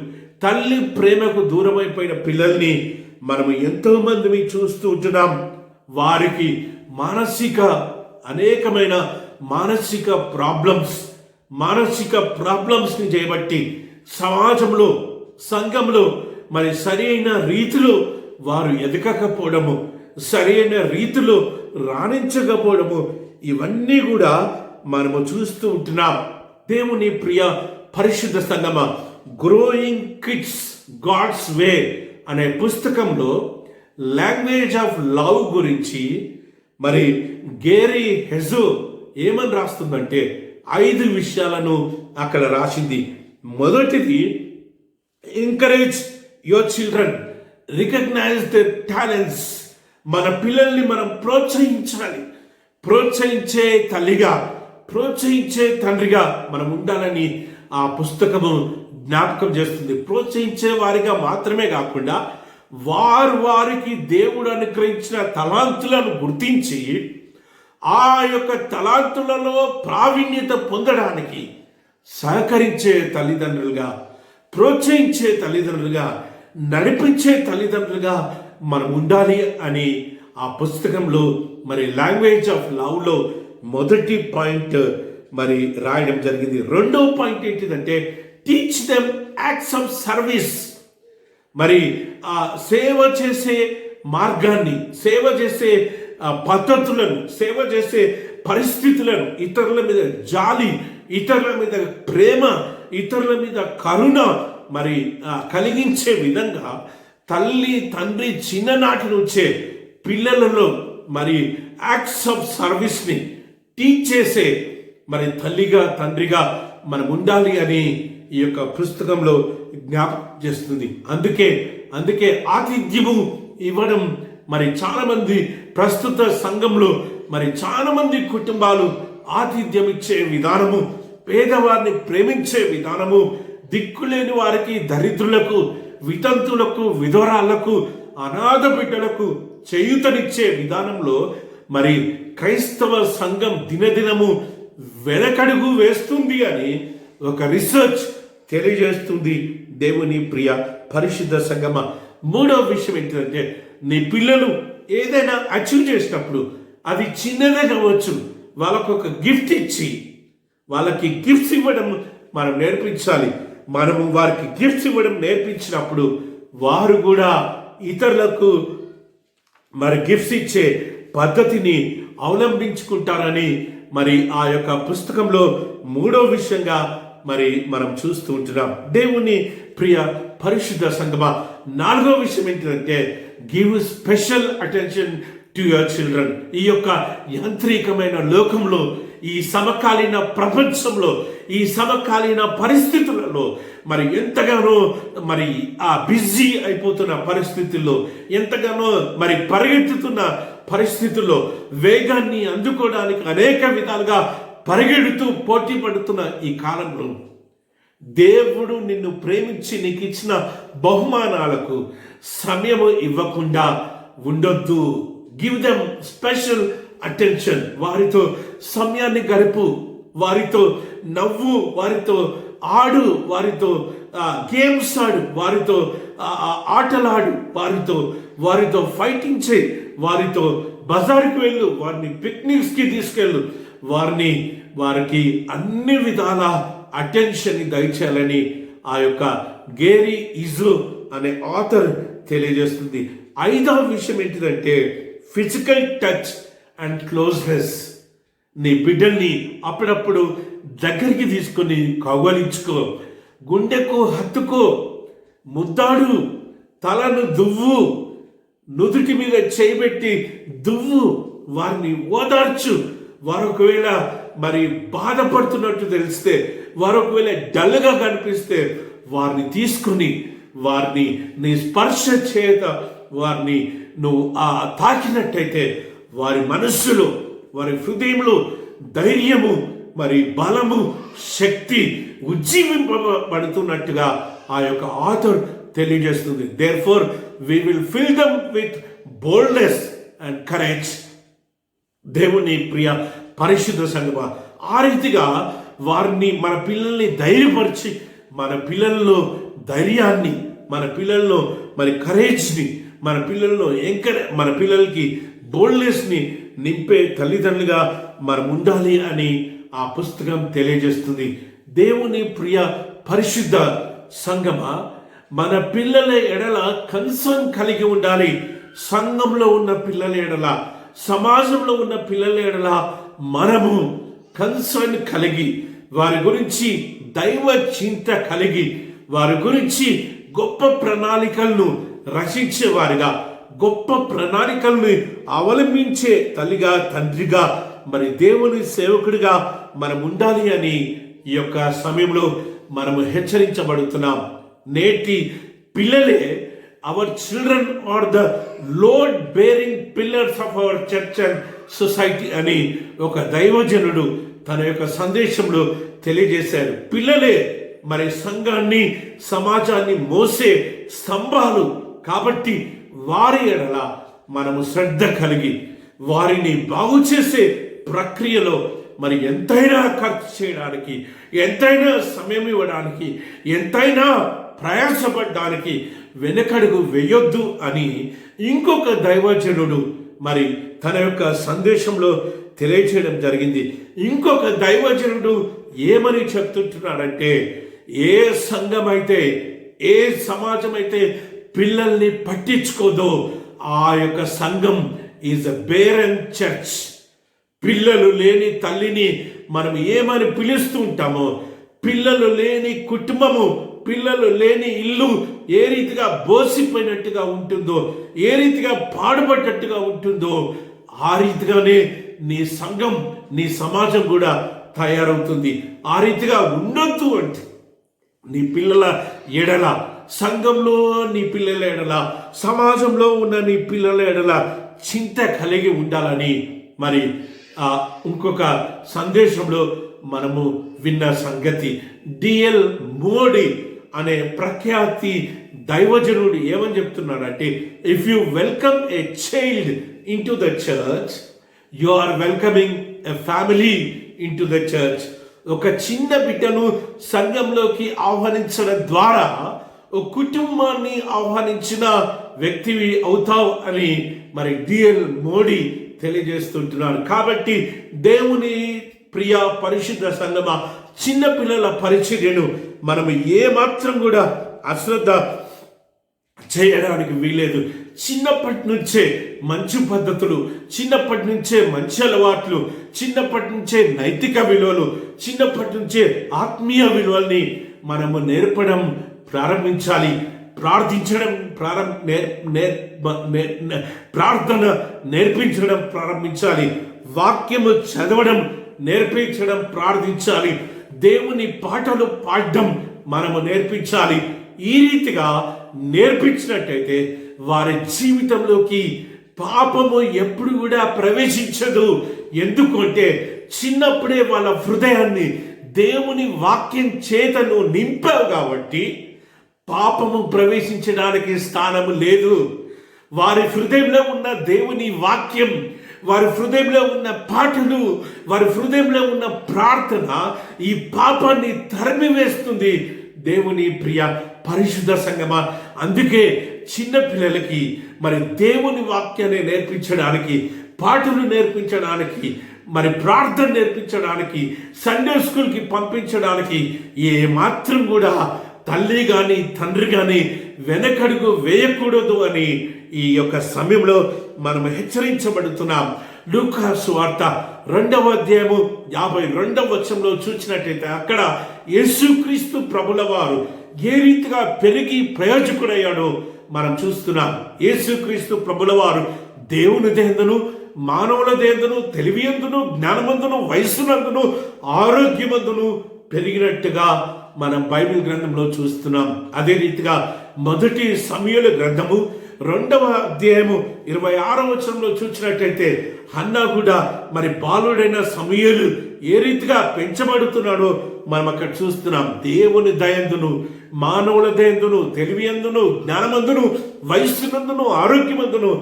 తల్లి ప్రేమకు దూరమైపోయిన పిల్లల్ని మనము ఎంతో మందిని చూస్తూ ఉంటున్నాం. వారికి అనేకమైన మానసిక ప్రాబ్లమ్స్ని చేయబట్టి సమాజంలో, సంఘంలో మరి సరైన రీతిలో వారు ఎదగకపోవడము, సరైన రీతిలో రాణించకపోవడము, ఇవన్నీ కూడా మనము చూస్తూ ఉంటున్నాం. దేవుని ప్రియ పరిశుద్ధ సంగమ, గ్రోయింగ్ కిడ్స్ గాడ్స్ వే అనే పుస్తకంలో లాంగ్వేజ్ ఆఫ్ లవ్ గురించి మరి గేరీ హెజో ఏమని రాస్తుందంటే 5 విషయాలను అక్కడ రాసింది. మొదటిది, encourage your children, recognise their talents. మన పిల్లల్ని మనం ప్రోత్సహించాలి. ప్రోత్సహించే తల్లిగా, ప్రోత్సహించే తండ్రిగా మనం ఉండాలని ఆ పుస్తకము జ్ఞాపకం చేస్తుంది. ప్రోత్సహించే వారిగా మాత్రమే కాకుండా వారికి దేవుడు అనుగ్రహించిన తలాంతులను గుర్తించి ఆ యొక్క తలాంతులలో ప్రావీణ్యత పొందడానికి సహకరించే తల్లిదండ్రులుగా, ప్రోత్సహించే తల్లిదండ్రులుగా, నడిపించే తల్లిదండ్రులుగా మనం ఉండాలి అని ఆ పుస్తకంలో మరి లాంగ్వేజ్ ఆఫ్ లవ్లో మొదటి పాయింట్ మరి రాయడం జరిగింది. రెండో పాయింట్ ఏంటిదంటే teach them acts of service. మరి ఆ సేవ చేసే మార్గాన్ని, సేవ చేసే పద్ధతులను, సేవ చేసే పరిస్థితులను, ఇతరుల మీద జాలి, ఇతరుల మీద ప్రేమ, ఇతరుల మీద కరుణ మరి కలిగించే విధంగా తల్లి తండ్రి చిన్ననాటి నుంచే పిల్లలలో మరి యాక్ట్స్ ఆఫ్ సర్వీస్ని టీచ్ చేసే మరి తల్లిగా తండ్రిగా మనం ఉండాలి అని ఈ యొక్క పుస్తకంలో జ్ఞాపకం చేస్తుంది. అందుకే ఆతిథ్యము ఇవ్వడం మరి చాలా మంది ప్రస్తుత సంఘంలో మరి చాలా మంది కుటుంబాలు ఆతిథ్యం ఇచ్చే విధానము, పేదవారిని ప్రేమించే విధానము, దిక్కులేని వారికి, దరిద్రులకు, వితంతులకు, విధవరాళ్లకు, అనాథ బిడ్డలకు చేయూతనిచ్చే విధానంలో మరి క్రైస్తవ సంఘం దినదినము వెనకడుగు వేస్తుంది అని ఒక రీసెర్చ్ తెలియజేస్తుంది. దేవుని ప్రియ పరిశుద్ధ సంగమ, మూడవ విషయం ఏంటంటే నీ పిల్లలు ఏదైనా అచీవ్ చేసినప్పుడు అది చిన్నదే కావచ్చు, వాళ్ళకు ఒక గిఫ్ట్ ఇచ్చి వాళ్ళకి గిఫ్ట్స్ ఇవ్వడం మనం నేర్పించాలి. మనము వారికి గిఫ్ట్స్ ఇవ్వడం నేర్పించినప్పుడు వారు కూడా ఇతరులకు మరి గిఫ్ట్స్ ఇచ్చే పద్ధతిని అవలంబించుకుంటారని మరి ఆ యొక్క పుస్తకంలో మూడో విషయంగా మరి మనం చూస్తూ ఉంటున్నాం. దేవుని ప్రియ పరిశుద్ధ సంగమా, నాలుగో విషయం ఏంటంటే give special attention to your children. ఈ యొక్క యాంత్రికమైన లోకంలో, ఈ సమకాలీన ప్రపంచంలో, ఈ సమకాలీన పరిస్థితులలో మరి ఎంతగానో మరి ఆ బిజీ అయిపోతున్న పరిస్థితుల్లో, ఎంతగానో మరి పరిగెత్తుతున్న పరిస్థితుల్లో వేగాన్ని అందుకోవడానికి అనేక విధాలుగా పరిగెడుతూ పోటీ పడుతున్న ఈ కాలంలో దేవుడు నిన్ను ప్రేమించి నీకు ఇచ్చిన బహుమానాలకు సమయము ఇవ్వకుండా ఉండొద్దు. Give them special attention. వారితో సమయాన్ని గడుపు, వారితో నవ్వు, వారితో ఆడు, వారితో గేమ్స్ ఆడు, వారితో ఆటలాడు, వారితో ఫైటింగ్ చేయి, వారితో బజార్కి వెళ్ళు, వారిని పిక్నిక్స్కి తీసుకెళ్ళు, వారికి అన్ని విధాల అటెన్షన్ దయచేయాలని ఆ యొక్క గేరీ ఇజ్రో అనే ఆథర్ తెలియజేస్తుంది. ఐదవ విషయం ఏంటిదంటే ఫిజికల్ టచ్ అండ్ క్లోజ్నెస్. నీ బిడ్డల్ని అప్పుడప్పుడు దగ్గరికి తీసుకొని కౌగలించుకో, గుండెకు హత్తుకో, ముద్దాడు, తలను దువ్వు, నుదుటి మీద చేయబెట్టి దువ్వు, వారిని ఓదార్చు. వారు ఒకవేళ మరి బాధపడుతున్నట్టు తెలిస్తే, వారు ఒకవేళ డల్గా కనిపిస్తే వారిని తీసుకుని వారిని నీ స్పర్శ చేత వారిని నువ్వు తాకినట్టయితే వారి మనస్సులో, వారి హృదయంలో ధైర్యము, మరి బలము, శక్తి ఉజ్జీవింపబడుతున్నట్టుగా ఆ యొక్క ఆథర్ తెలియజేస్తుంది. Therefore we will fill them with boldness and courage. దేవుని ప్రియ పరిశుద్ధ సంగమా, ఆ రీతిగా వారిని, మన పిల్లల్ని ధైర్యపరిచి, మన పిల్లల్లో ధైర్యాన్ని, మన పిల్లల్లో మరి కరేజ్ని, మన పిల్లలకి బోల్డ్నెస్ని నింపే తల్లిదండ్రులుగా మనం ఉండాలి అని ఆ పుస్తకం తెలియజేస్తుంది. దేవుని ప్రియ పరిశుద్ధ సంగమా, మన పిల్లల ఎడల కన్సర్న్ కలిగి ఉండాలి. సంఘంలో ఉన్న పిల్లల ఎడల, సమాజంలో ఉన్న పిల్లల ఎడల మనము కన్సర్న్ కలిగి, వారి గురించి దైవ చింత కలిగి, వారి గురించి గొప్ప ప్రణాళికలను రచించేవారిగా, గొప్ప ప్రణాళికలను అవలంబించే తల్లిగా, తండ్రిగా, మరి దేవుని సేవకుడిగా మనం ఉండాలి అని ఈ యొక్క సమయంలో మనము హెచ్చరించబడుతున్నాం. నేటి పిల్లలే our children are the load bearing pillars of our church and society అని ఒక దైవజనుడు తన యొక్క సందేశంలో తెలియజేశారు. పిల్లలే మరి సంఘాన్ని, సమాజాన్ని మోసే స్తంభాలు కాబట్టి వారి ఎడల మనము శ్రద్ధ కలిగి వారిని బాగు చేసే ప్రక్రియలో మరి ఎంతైనా ఖర్చు చేయడానికి, ఎంతైనా సమయం ఇవ్వడానికి, ఎంతైనా ప్రయాసపడడానికి వెనకడుగు వేయొద్దు అని ఇంకొక దైవజనుడు మరి తన యొక్క సందేశంలో తెలియచేయడం జరిగింది. ఇంకొక దైవజనుడు ఏమని చెప్తుంటున్నాడంటే, ఏ సంఘం అయితే, ఏ సమాజం అయితే పిల్లల్ని పట్టించుకోదో ఆ యొక్క సంఘం ఈజ్ అ బేరన్ చర్చ్. పిల్లలు లేని తల్లిని మనం ఏమని పిలుస్తూ ఉంటామో, పిల్లలు లేని కుటుంబము, పిల్లలు లేని ఇల్లు ఏ రీతిగా బోసిపోయినట్టుగా ఉంటుందో, ఏ రీతిగా పాడుపడ్డట్టుగా ఉంటుందో, ఆ రీతిగానే నీ సంఘం, నీ సమాజం కూడా తయారవుతుంది. ఆ రీతిగా ఉండొద్దు అంటే నీ పిల్లల ఎడల, సంఘంలో నీ పిల్లల ఎడల, సమాజంలో ఉన్న నీ పిల్లల ఎడల చింత కలిగి ఉండాలని మరి ఇంకొక సందేశంలో మనము విన్న సంగతి. డిఎల్ మోడీ అనే ప్రఖ్యాతి దైవజనుడు ఏమని చెప్తున్నాడంటే, if you welcome a child into the church, you are welcoming a family into the church. ఒక చిన్న బిడ్డను సంఘంలోకి ఆహ్వానించడం ద్వారా ఒక కుటుంబాన్ని ఆహ్వానించిన వ్యక్తివి అవుతావు అని మరి డిఎల్ మోడీ తెలియజేస్తుంటున్నాడు. కాబట్టి దేవుని ప్రియ పరిశుద్ధ సంఘమా, చిన్నపిల్లల పరిచర్యను మనము ఏమాత్రం కూడా అశ్రద్ధ చేయడానికి వీలేదు. చిన్నప్పటి నుంచే మంచి పద్ధతులు, చిన్నప్పటి నుంచే మంచి అలవాట్లు, చిన్నప్పటి నుంచే నైతిక విలువలు, చిన్నప్పటి నుంచే ఆత్మీయ విలువల్ని మనము నేర్పడం ప్రారంభించాలి. ప్రార్థించడం ప్రార్థన నేర్పించడం ప్రారంభించాలి. వాక్యము చదవడం నేర్పించడం ప్రార్థించాలి. దేవుని పాటలు పాడడం మనము నేర్పించాలి. ఈ రీతిగా నేర్పించినట్టయితే వారి జీవితంలోకి పాపము ఎప్పుడు కూడా ప్రవేశించదు. ఎందుకంటే చిన్నప్పుడే వాళ్ళ హృదయాన్ని దేవుని వాక్యం చేతను నింపావు కాబట్టి పాపము ప్రవేశించడానికి స్థానము లేదు. వారి హృదయంలో ఉన్న దేవుని వాక్యం, వారి హృదయంలో ఉన్న పాటలు, వారి హృదయంలో ఉన్న ప్రార్థన ఈ పాపాన్ని తరిమివేస్తుంది. దేవుని ప్రియ పరిశుద్ధ సంఘమా, అందుకే చిన్న పిల్లలకి మరి దేవుని వాక్యాన్ని నేర్పించడానికి, పాటలు నేర్పించడానికి, మరి ప్రార్థన నేర్పించడానికి, సండే స్కూల్కి పంపించడానికి ఏమాత్రం కూడా తల్లి కానీ తండ్రి కానీ వెనకడుగు వేయకూడదు అని ఈ యొక్క సమయంలో మనం హెచ్చరించబడుతున్నాం. లూకా సువార్త 2వ అధ్యాయము 52వ వచనంలో చూసినట్టయితే అక్కడ యేసుక్రీస్తు ప్రభుల వారు ఏ రీతిగా పెరిగి ప్రయోజకుడయ్యాడో మనం చూస్తున్నాం. యేసుక్రీస్తు ప్రభుల వారు దేవుని దేందును, మానవుల దేందును, తెలివియందును, జ్ఞానమందును, వయస్సునందును, ఆరోగ్యమందును పెరిగినట్టుగా మనం బైబిల్ గ్రంథంలో చూస్తున్నాం. అదే రీతిగా మొదటి సమూయేలు గ్రంథము 2వ అధ్యాయము 26వ వచనంలో చూసినట్టయితే హన్నా కూడా మరి బాలుడైన సమూయేలు ఏ రీతిగా పెంచబడుతున్నాడో మనం అక్కడ చూస్తున్నాం. దేవుని దయందును, మానవుల దయందును, తెలివియందును, జ్ఞానమందును, వయస్సునందును, ఆరోగ్యమందును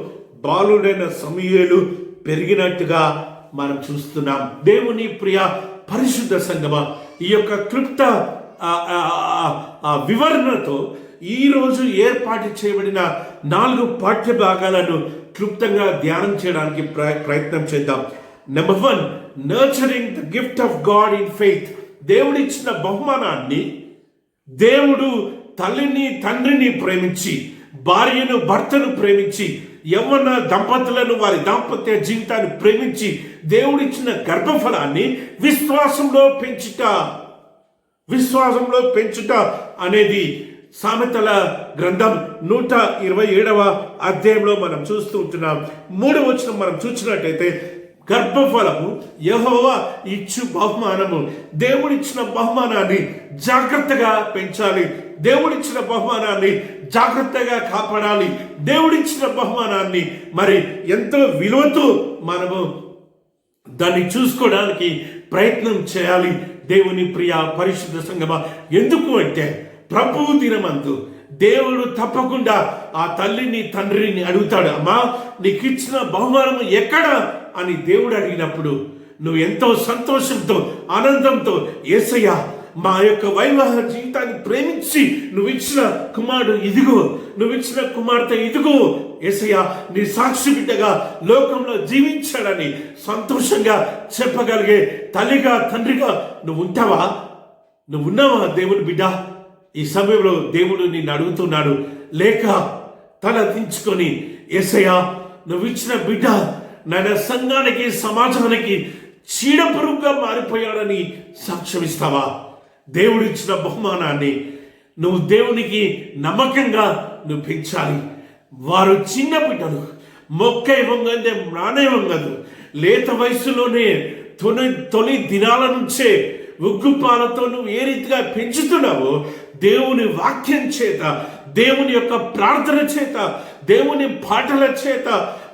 బాలుడైన సమూయేలు పెరిగినట్టుగా మనం చూస్తున్నాం. దేవుని ప్రియ పరిశుద్ధ సంఘమా, ఈ యొక్క క్లుప్త వివరణతో ఈరోజు ఏర్పాటు చేయబడిన 4 పాఠ్య భాగాలను క్లుప్తంగా ధ్యానం చేయడానికి ప్రయత్నం చేద్దాం. Number 1, nurturing the gift of God in faith. దేవుడిచ్చిన బహుమానాన్ని, దేవుడు తల్లిని తండ్రిని ప్రేమించి, భార్యను భర్తను ప్రేమించి, యవ్వన దంపతులను వారి దాంపత్య జీవితాన్ని ప్రేమించి దేవుడిచ్చిన గర్భఫలాన్ని విశ్వాసంలో పెంచుట అనేది సామెతల గ్రంథం 127వ అధ్యాయంలో మనం చూస్తూ ఉంటున్నాం. 3వ వచనం మనం చూసినట్టయితే గర్భఫలము యెహోవా ఇచ్చు బహుమానము. దేవుడిచ్చిన బహుమానాన్ని జాగ్రత్తగా పెంచాలి, దేవుడిచ్చిన బహుమానాన్ని జాగ్రత్తగా కాపాడాలి, దేవుడిచ్చిన బహుమానాన్ని మరి ఎంతో విలువతో మనము దాన్ని చూసుకోవడానికి ప్రయత్నం చేయాలి. దేవుని ప్రియ పరిశుద్ధ సంగమా, ఎందుకు అంటే ప్రభు దినమందు దేవుడు తప్పకుండా ఆ తల్లిని తండ్రిని అడుగుతాడు, అమ్మా నీకు ఇచ్చిన బహుమానం ఎక్కడ అని దేవుడు అడిగినప్పుడు నువ్వు ఎంతో సంతోషంతో ఆనందంతో, యేసయ్య మా యొక్క వైవాహ జీవితాన్ని ప్రేమించి నువ్వు ఇచ్చిన కుమారుడు ఇదిగో, నువ్వు ఇచ్చిన కుమార్తె ఇదిగో, యేసయ్య నీ సాక్షి బిడ్డగా లోకంలో జీవించాడని సంతోషంగా చెప్పగలిగే తల్లిగా తండ్రిగా నువ్వు ఉంటావా? నువ్వు ఉన్నావా దేవుని బిడ్డ? ఈ సమయంలో దేవుడు నిన్ను అడుగుతున్నాడు. లేక తల దించుకొని, యేసయ్య నువ్వు ఇచ్చిన బిడ్డ నా సంఘానికి సమాజానికి చీడపురుగుగా మారిపోయాడని సాక్ష్యమిస్తావా? దేవుడు ఇచ్చిన బహుమానాన్ని నువ్వు దేవునికి నమ్మకంగా నువ్వు పెంచాలి. వారు చిన్న బిడ్డలు, మొక్క వంగందే మ్రానే వంగదు. లేత వయసులోనే తొలి దినాల నుంచే ఉగ్గుపాలతో నువ్వు ఏ రీతిగా పెంచుతున్నావో దేవుని వాక్యం చేత, దేవుని యొక్క ప్రార్థన చేత, దేవుని పాటల చేత,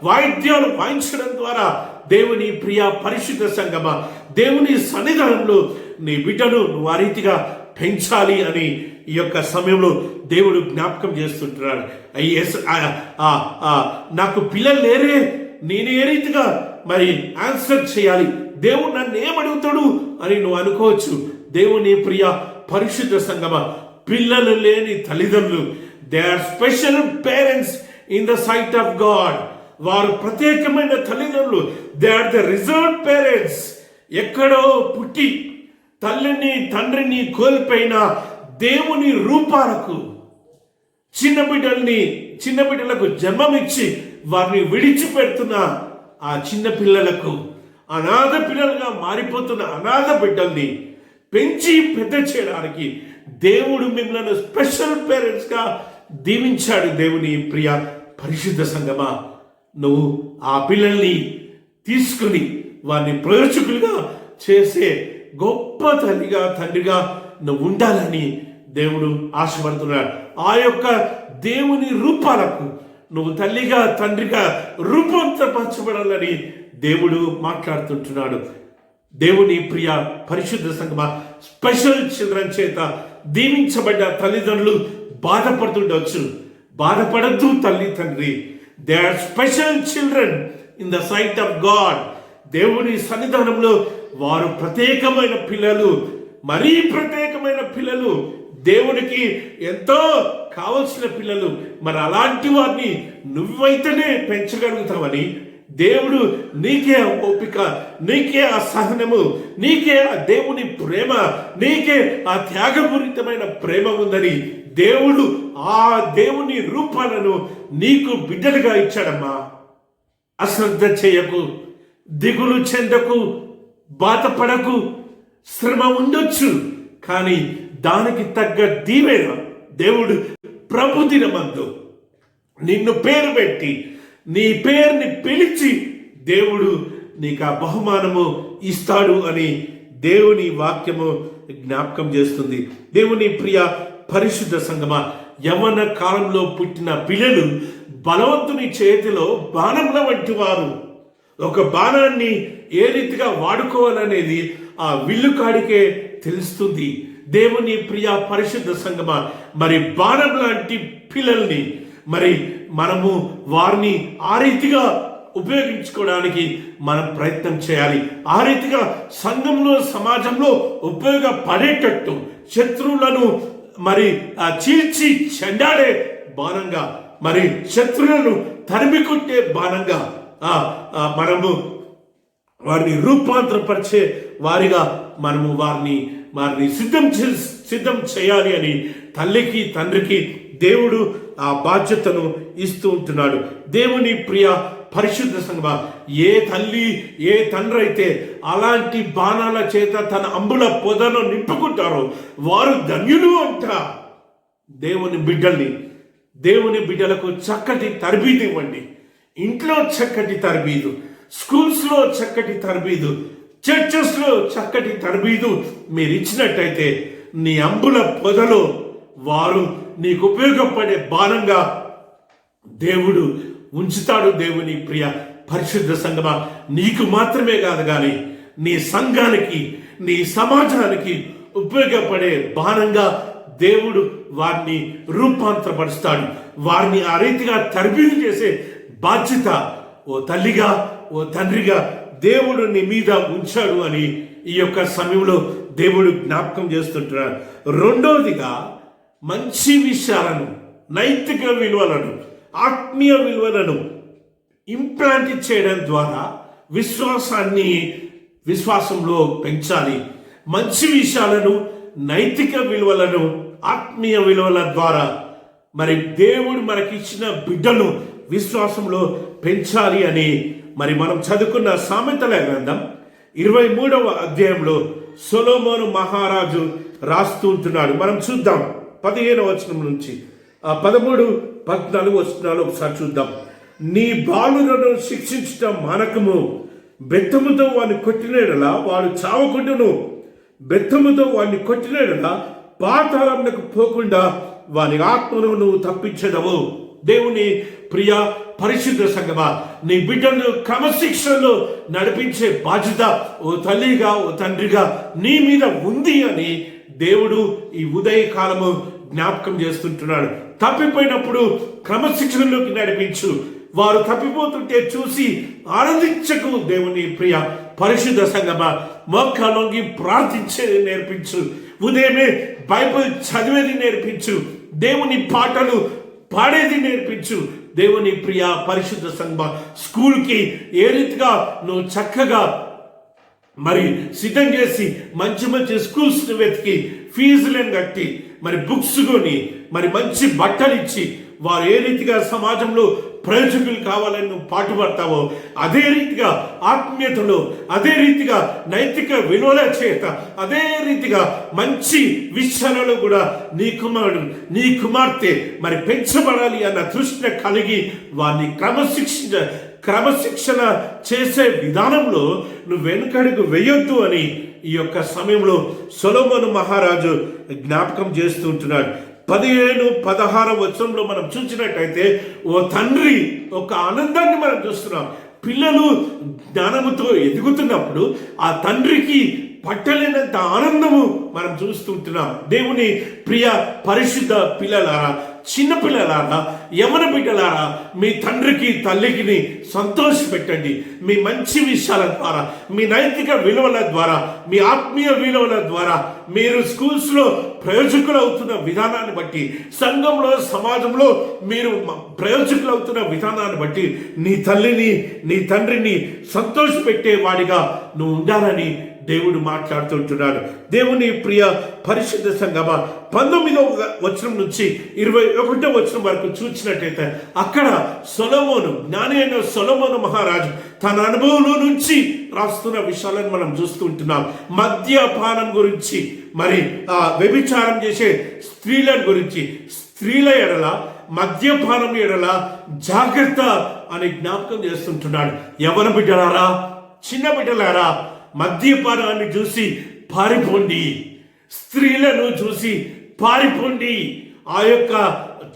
వాయిద్యాలు వాయించడం ద్వారా దేవుని ప్రియ పరిశుద్ధ సంగమా, దేవుని సన్నిధానంలో నీ బిడ్డను నువ్వు ఆ రీతిగా పెంచాలి అని ఈ యొక్క సమయంలో దేవుడు జ్ఞాపకం చేస్తుంటున్నాడు. నాకు పిల్లలు లేరే, నేను ఏ రీతిగా మరి ఆన్సర్ చేయాలి, దేవుడు నన్ను ఏమడుగుతాడు అని నువ్వు అనుకోవచ్చు. దేవుని ప్రియ పరిశుద్ధ సంగమ, పిల్లలు లేని తల్లిదండ్రులు, they are special parents in the sight of God. వారు ప్రత్యేకమైన తల్లిదండ్రులు. They are the reserved parents. ఎక్కడో పుట్టి తల్లిని తండ్రిని కోల్పోయిన దేవుని రూపాలకు చిన్న బిడ్డలకు జన్మమిచ్చి వారిని విడిచిపెడుతున్న ఆ చిన్న పిల్లలకు, అనాథ పిల్లలుగా మారిపోతున్న అనాథ బిడ్డల్ని పెంచి పెద్ద చేయడానికి దేవుడు మిమ్మల్ని స్పెషల్ పేరెంట్స్గా దీవించాడు. దేవుని ప్రియ పరిశుద్ధ సంగమా, నువ్వు ఆ పిల్లల్ని తీసుకుని వారిని ప్రయోజకులుగా చేసే గొప్ప తల్లిగా తండ్రిగా నువ్వు ఉండాలని దేవుడు ఆశపడుతున్నాడు. ఆ యొక్క దేవుని రూపాలకు నువ్వు తల్లిగా తండ్రిగా రూపాంతరపరచబడాలని దేవుడు మాట్లాడుతుంటున్నాడు. దేవుని ప్రియ పరిశుద్ధ సంగమా, స్పెషల్ చిల్డ్రన్ చేత దీవించబడ్డ తల్లిదండ్రులు బాధపడుతుండవచ్చు. బాధపడద్దు తల్లి తండ్రి. They are special children in the sight of God. దేవుని సన్నిధానంలో వారు ప్రత్యేకమైన పిల్లలు, మరీ ప్రత్యేకమైన పిల్లలు, దేవుడికి ఎంతో కావలసిన పిల్లలు. మరి అలాంటి వారిని నువ్వైతేనే పెంచగలుగుతావని దేవుడు నీకే ఆ ఓపిక, నీకే ఆ సహనము, నీకే ఆ దేవుని ప్రేమ, నీకే ఆ త్యాగపూరితమైన ప్రేమ ఉందని దేవుడు ఆ దేవుని రూపాలను నీకు బిడ్డలుగా ఇచ్చాడమ్మా. అశ్రద్ధ చేయకు, దిగులు చెందకు, బాధపడకు. శ్రమ ఉండొచ్చు, కానీ దానికి తగ్గ దీవెన దేవుడు ప్రభుదినమందు నిన్ను పేరు పెట్టి నీ పేరుని పిలిచి దేవుడు నీకు ఆ బహుమానము ఇస్తాడు అని దేవుని వాక్యము జ్ఞాపకం చేస్తుంది. దేవుని ప్రియ పరిశుద్ధ సంగమా, యవ్వన కాలంలో పుట్టిన పిల్లలు బలవంతుని చేతిలో బాణముల వంటి వారు. ఒక బాణాన్ని ఏ రీతిగా వాడుకోవాలనేది ఆ విల్లుకాడికే తెలుస్తుంది. దేవుని ప్రియ పరిశుద్ధ సంగమా, మరి బాణం లాంటి పిల్లల్ని మరి మనము వారిని ఆ రీతిగా ఉపయోగించుకోవడానికి మనం ప్రయత్నం చేయాలి. ఆ రీతిగా సంఘంలో సమాజంలో ఉపయోగపడేటట్టు శత్రువులను మరి చీల్చి చెండాడే బాణంగా, మరి శత్రువులను తరిమి కొట్టే బాణంగా మనము వారిని రూపాంతరపరిచే వారిగా మనము వారిని సిద్ధం చేయాలి అని తల్లికి తండ్రికి దేవుడు ఆ బాధ్యతను ఇస్తూ ఉంటున్నాడు. దేవుని ప్రియ పరిశుద్ధ సంగమా, ఏ తల్లి ఏ తండ్రి అయితే అలాంటి బాణాల చేత తన అంబుల పొదను నింపుకుంటారో వారు ధన్యులు అంట. దేవుని బిడ్డలకు చక్కటి తరబీదు ఇవ్వండి. ఇంట్లో చక్కటి తరబీదు, స్కూల్స్లో చక్కటి తరబీదు, చర్చెస్లో చక్కటి తరబీదు మీరు ఇచ్చినట్టయితే నీ అంబుల పొదలో వారు నీకు ఉపయోగపడే బాణంగా దేవుడు ఉంచుతాడు. దేవుని ప్రియ పరిశుద్ధ సంగమా, నీకు మాత్రమే కాదు కానీ నీ సంఘానికి నీ సమాజానికి ఉపయోగపడే బాణంగా దేవుడు వారిని రూపాంతరపరుస్తాడు. వారిని ఆ రీతిగా తర్బీదు చేసే బాధ్యత ఓ తల్లిగా ఓ తండ్రిగా దేవుడు నీ మీద ఉంచాడు అని ఈ యొక్క సమయంలో దేవుడు జ్ఞాపకం చేస్తుంటున్నాడు. రెండవదిగా మంచి విషయాలను, నైతిక విలువలను, ఆత్మీయ విలువలను ఇంప్లాంట్ చేయడం ద్వారా విశ్వాసంలో పెంచాలి. మంచి విషయాలను, నైతిక విలువలను, ఆత్మీయ విలువల ద్వారా మరి దేవుడు మనకిచ్చిన బిడ్డను విశ్వాసంలో పెంచాలి అని మరి మనం చదువుకున్న సామెతల గ్రంథం 23వ అధ్యాయంలో సొలొమోను మహారాజు రాస్తూ ఉంటున్నాడు. మనం చూద్దాం 15వ వచనం నుంచి 13, 14 వచనాలు ఒకసారి చూద్దాం. నీ బాలులను శిక్షించటం మానకము, బెత్తముతో వాడిని కొట్టినడలా వాడు చావకుండును, బెత్తముతో వాడిని కొట్టినడలా పాతాళమునకు పోకుండా వాని ఆత్మను నువ్వు తప్పించదవు. దేవుని ప్రియ పరిశుద్ధ సంగమా, నీ బిడ్డను క్రమశిక్షణలో నడిపించే బాధ్యత ఓ తల్లిగా ఓ తండ్రిగా నీ మీద ఉంది అని దేవుడు ఈ ఉదయకాలము జ్ఞాపకం చేస్తుంటున్నాడు. తప్పిపోయినప్పుడు క్రమశిక్షణలోకి నడిపించు. వారు తప్పిపోతుంటే చూసి ఆనందించకు. దేవుని ప్రియ పరిశుద్ధ సంగమా, మోకాళ్ళొంగి ప్రార్థించేది నేర్పించు. ఉదయమే బైబిల్ చదివేది నేర్పించు. దేవుని పాటలు పాడేది నేర్పించు. దేవుని ప్రియ పరిశుద్ధ సంగమా, స్కూల్కి ఏ రీతిగా నువ్వు చక్కగా మరి సిద్ధం చేసి మంచి మంచి స్కూల్స్ని వెతికి ఫీజులను కట్టి మరి బుక్స్ కొని మరి మంచి బట్టలు ఇచ్చి వారు ఏ రీతిగా సమాజంలో ప్రయోజకులు కావాలని నువ్వు పాటుపడతావో అదే రీతిగా ఆత్మీయతలో, అదే రీతిగా నైతిక విలువల చేత, అదే రీతిగా మంచి విషయాలలో కూడా నీ కుమారుడు నీ కుమార్తె మరి పెంచబడాలి అన్న తృష్ణ కలిగి వారిని క్రమశిక్షణ చేసే విధానంలో నువ్వు వెనుకడుగు వేయొద్దు అని ఈ యొక్క సమయంలో సొలొమోను మహారాజు జ్ఞాపకం చేస్తూ ఉంటున్నాడు. 15, 16 వచనంలో మనం చూసినట్టయితే ఓ తండ్రి ఒక ఆనందాన్ని మనం చూస్తున్నాం. పిల్లలు జ్ఞానముతో ఎదుగుతున్నప్పుడు ఆ తండ్రికి పట్టలేనంత ఆనందము మనం చూస్తుంటున్నాం. దేవుని ప్రియ పరిశుద్ధ పిల్లలారా, చిన్న పిల్లలారా, యవన బిడ్డలారా, మీ తండ్రికి తల్లికి సంతోష పెట్టండి. మీ మంచి విషయాల ద్వారా, మీ నైతిక విలువల ద్వారా, మీ ఆత్మీయ విలువల ద్వారా మీరు స్కూల్స్లో ప్రయోజకులు అవుతున్న విధానాన్ని బట్టి, సంఘంలో సమాజంలో మీరు ప్రయోజకులు అవుతున్న విధానాన్ని బట్టి నీ తల్లిని నీ తండ్రిని సంతోష పెట్టేవాడిగా నువ్వు ఉండాలని దేవుడు మాట్లాడుతుంటున్నాడు. దేవుని ప్రియ పరిశుద్ధ సంగమా, 19వ వచనం నుంచి 21వ వచనం వరకు చూసినట్టయితే అక్కడ సొలొమోను, జ్ఞాని అయిన సొలొమోను మహారాజు తన అనుభవంలో నుంచి రాస్తున్న విషయాలను మనం చూస్తూ ఉంటున్నాం. మద్యపానం గురించి, మరి వ్యభిచారం చేసే స్త్రీల గురించి, స్త్రీల ఎడల మద్యపానం ఎడల జాగ్రత్త అని జ్ఞాపకం చేస్తుంటున్నాడు. యవ్వన బిడ్డలారా, చిన్న బిడ్డలారా, మద్యపానాన్ని చూసి పారిపోండి, స్త్రీలను చూసి పారిపోండి. ఆ యొక్క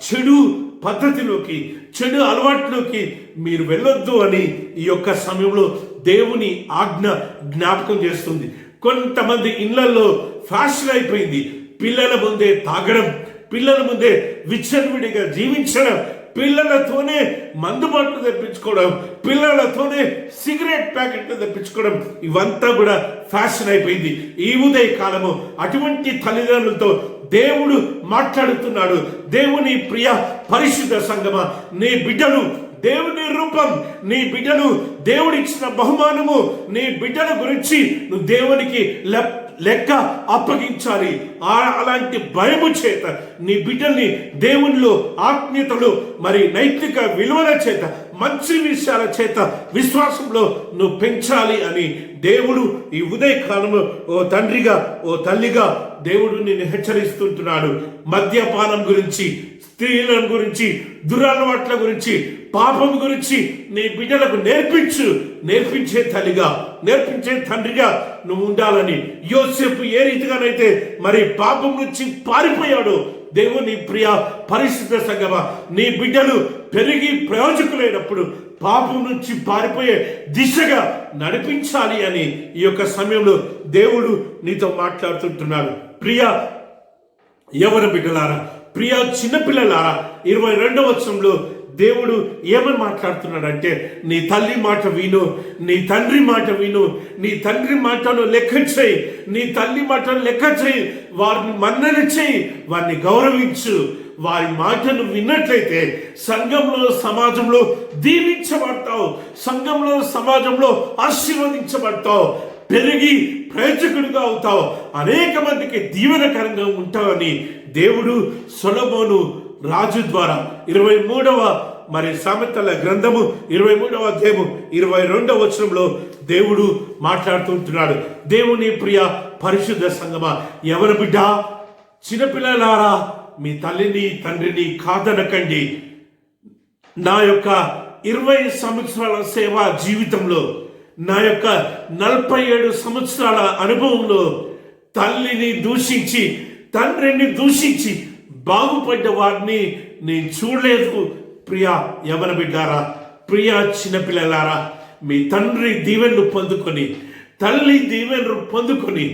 చెడు పద్ధతిలోకి, చెడు అలవాట్లోకి మీరు వెళ్ళొద్దు అని ఈ యొక్క సమయంలో దేవుని ఆజ్ఞ జ్ఞాపకం చేస్తుంది. కొంతమంది ఇళ్లలో ఫ్యాషన్ అయిపోయింది. పిల్లల ముందే తాగడం, పిల్లల ముందే విచ్చలవిడిగా జీవించడం, పిల్లలతోనే మందుబాట్లు తెప్పించుకోవడం, పిల్లలతోనే సిగరెట్ ప్యాకెట్లు తెప్పించుకోవడం, ఇవంతా కూడా ఫ్యాషన్ అయిపోయింది. ఈ ఉదయ కాలము అటువంటి తల్లిదండ్రులతో దేవుడు మాట్లాడుతున్నాడు. దేవుని ప్రియ పరిశుద్ధ సంగమా, నీ బిడ్డలు దేవుని రూపం, నీ బిడ్డలు దేవుడిచ్చిన బహుమానము, నీ బిడ్డల గురించి నువ్వు దేవునికి లెక్క అప్పగించాలి. అలాంటి భయము చేత నీ బిడ్డల్ని దేవునిలో, ఆత్మీయతలో, మరి నైతిక విలువల చేత, మంచి విషయాల చేత విశ్వాసంలో నువ్వు పెంచాలి అని దేవుడు ఈ ఉదయకాలంలో ఓ తండ్రిగా ఓ తల్లిగా దేవుడు నిన్ను హెచ్చరిస్తుంటున్నాడు. మద్యపానం గురించి, స్త్రీల గురించి, దురలవాట్ల గురించి, పాపం గురించి నీ బిడ్డలకు నేర్పించే తల్లిగా, నేర్పించే తండ్రిగా నువ్వు ఉండాలని. యోసేపు ఏ రీతిగానైతే మరి పాపం నుంచి పారిపోయాడో, దేవుని ప్రియ పరిశుద్ధ సంగమా, నీ బిడ్డలు పెరిగి ప్రయోజకులైనప్పుడు పాపం నుంచి పారిపోయే దిశగా నడిపించాలి అని ఈ యొక్క సమయంలో దేవుడు నీతో మాట్లాడుతుంటున్నాడు. ప్రియ యవన బిడ్డలారా, ప్రియ చిన్నపిల్లలారా, 22వ వచనంలో దేవుడు ఏమని మాట్లాడుతున్నాడంటే, నీ తల్లి మాట విను, నీ తండ్రి మాట విను, నీ తండ్రి మాటను లెక్క చేయి, నీ తల్లి మాటను లెక్క చేయి, వారిని మన్నన చేయి, వారిని గౌరవించు. వారి మాటను విన్నట్లయితే సంఘంలో సమాజంలో దీవించబడతావు, సంఘంలో సమాజంలో ఆశీర్వదించబడతావు, పెరిగి ప్రయోజకుడిగా అవుతావు, అనేక మందికి దీవెనకరంగా ఉంటావని దేవుడు సొలొమోను రాజు ద్వారా 23వ సామెతల గ్రంథము 23వ అధ్యాయము 22వ వచనంలో దేవుడు మాట్లాడుతుంటున్నాడు. దేవుని ప్రియ పరిశుద్ధ సంగమా, ఎవరి బిడ్డ, చిన్నపిల్లలారా, మీ తల్లిని తండ్రిని కాదనకండి. నా యొక్క 20 సంవత్సరాల సేవా జీవితంలో, నా యొక్క 47 సంవత్సరాల అనుభవంలో తల్లిని దూషించి తండ్రిని దూషించి బాగుపడ్డ వారిని నేను చూడలేదు. ప్రియా యవన బిడ్డారా, ప్రియా చిన్నపిల్లలారా, మీ తండ్రి దీవెనలు పొందుకొని, తల్లి దీవెనలు పొందుకొని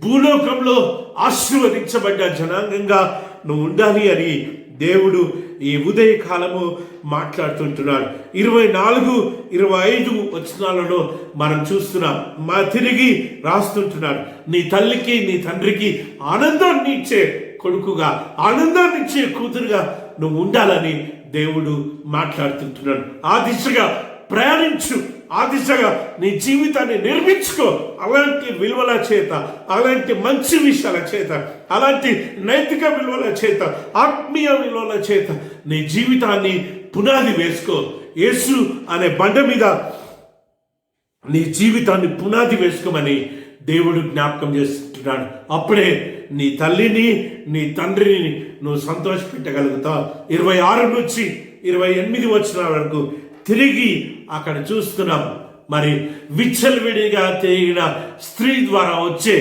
భూలోకంలో ఆశీర్వదించబడ్డ జనాంగంగా నువ్వు ఉండాలి అని దేవుడు ఈ ఉదయకాలము మాట్లాడుతుంటున్నాడు. 24, 25 వచనాలలో మనం చూస్తున్నాం. తిరిగి రాస్తుంటున్నాడు, నీ తల్లికి నీ తండ్రికి ఆనందాన్ని ఇచ్చే కొడుకుగా, ఆనందాన్ని ఇచ్చే కూతురుగా నువ్వు ఉండాలని దేవుడు మాట్లాడుతుంటున్నాడు. ఆ దిశగా ప్రయాణించు, ఆ దిశగా నీ జీవితాన్ని నిర్మించుకో. అలాంటి విలువల చేత, అలాంటి మంచి విషయాల చేత, అలాంటి నైతిక విలువల చేత, ఆత్మీయ విలువల చేత నీ జీవితాన్ని పునాది వేసుకో. యేసు అనే బండ మీద నీ జీవితాన్ని పునాది వేసుకోమని దేవుడు జ్ఞాపకం చేస్తున్నాడు. అప్పుడే నీ తల్లిని నీ తండ్రిని నువ్వు సంతోషపెట్టగలుగుతావు. 26 నుంచి 28 వచనాల వరకు తిరిగి అక్కడ చూస్తున్నాం. విచ్చలవిడిగా తెగిన స్త్రీ ద్వారా వచ్చే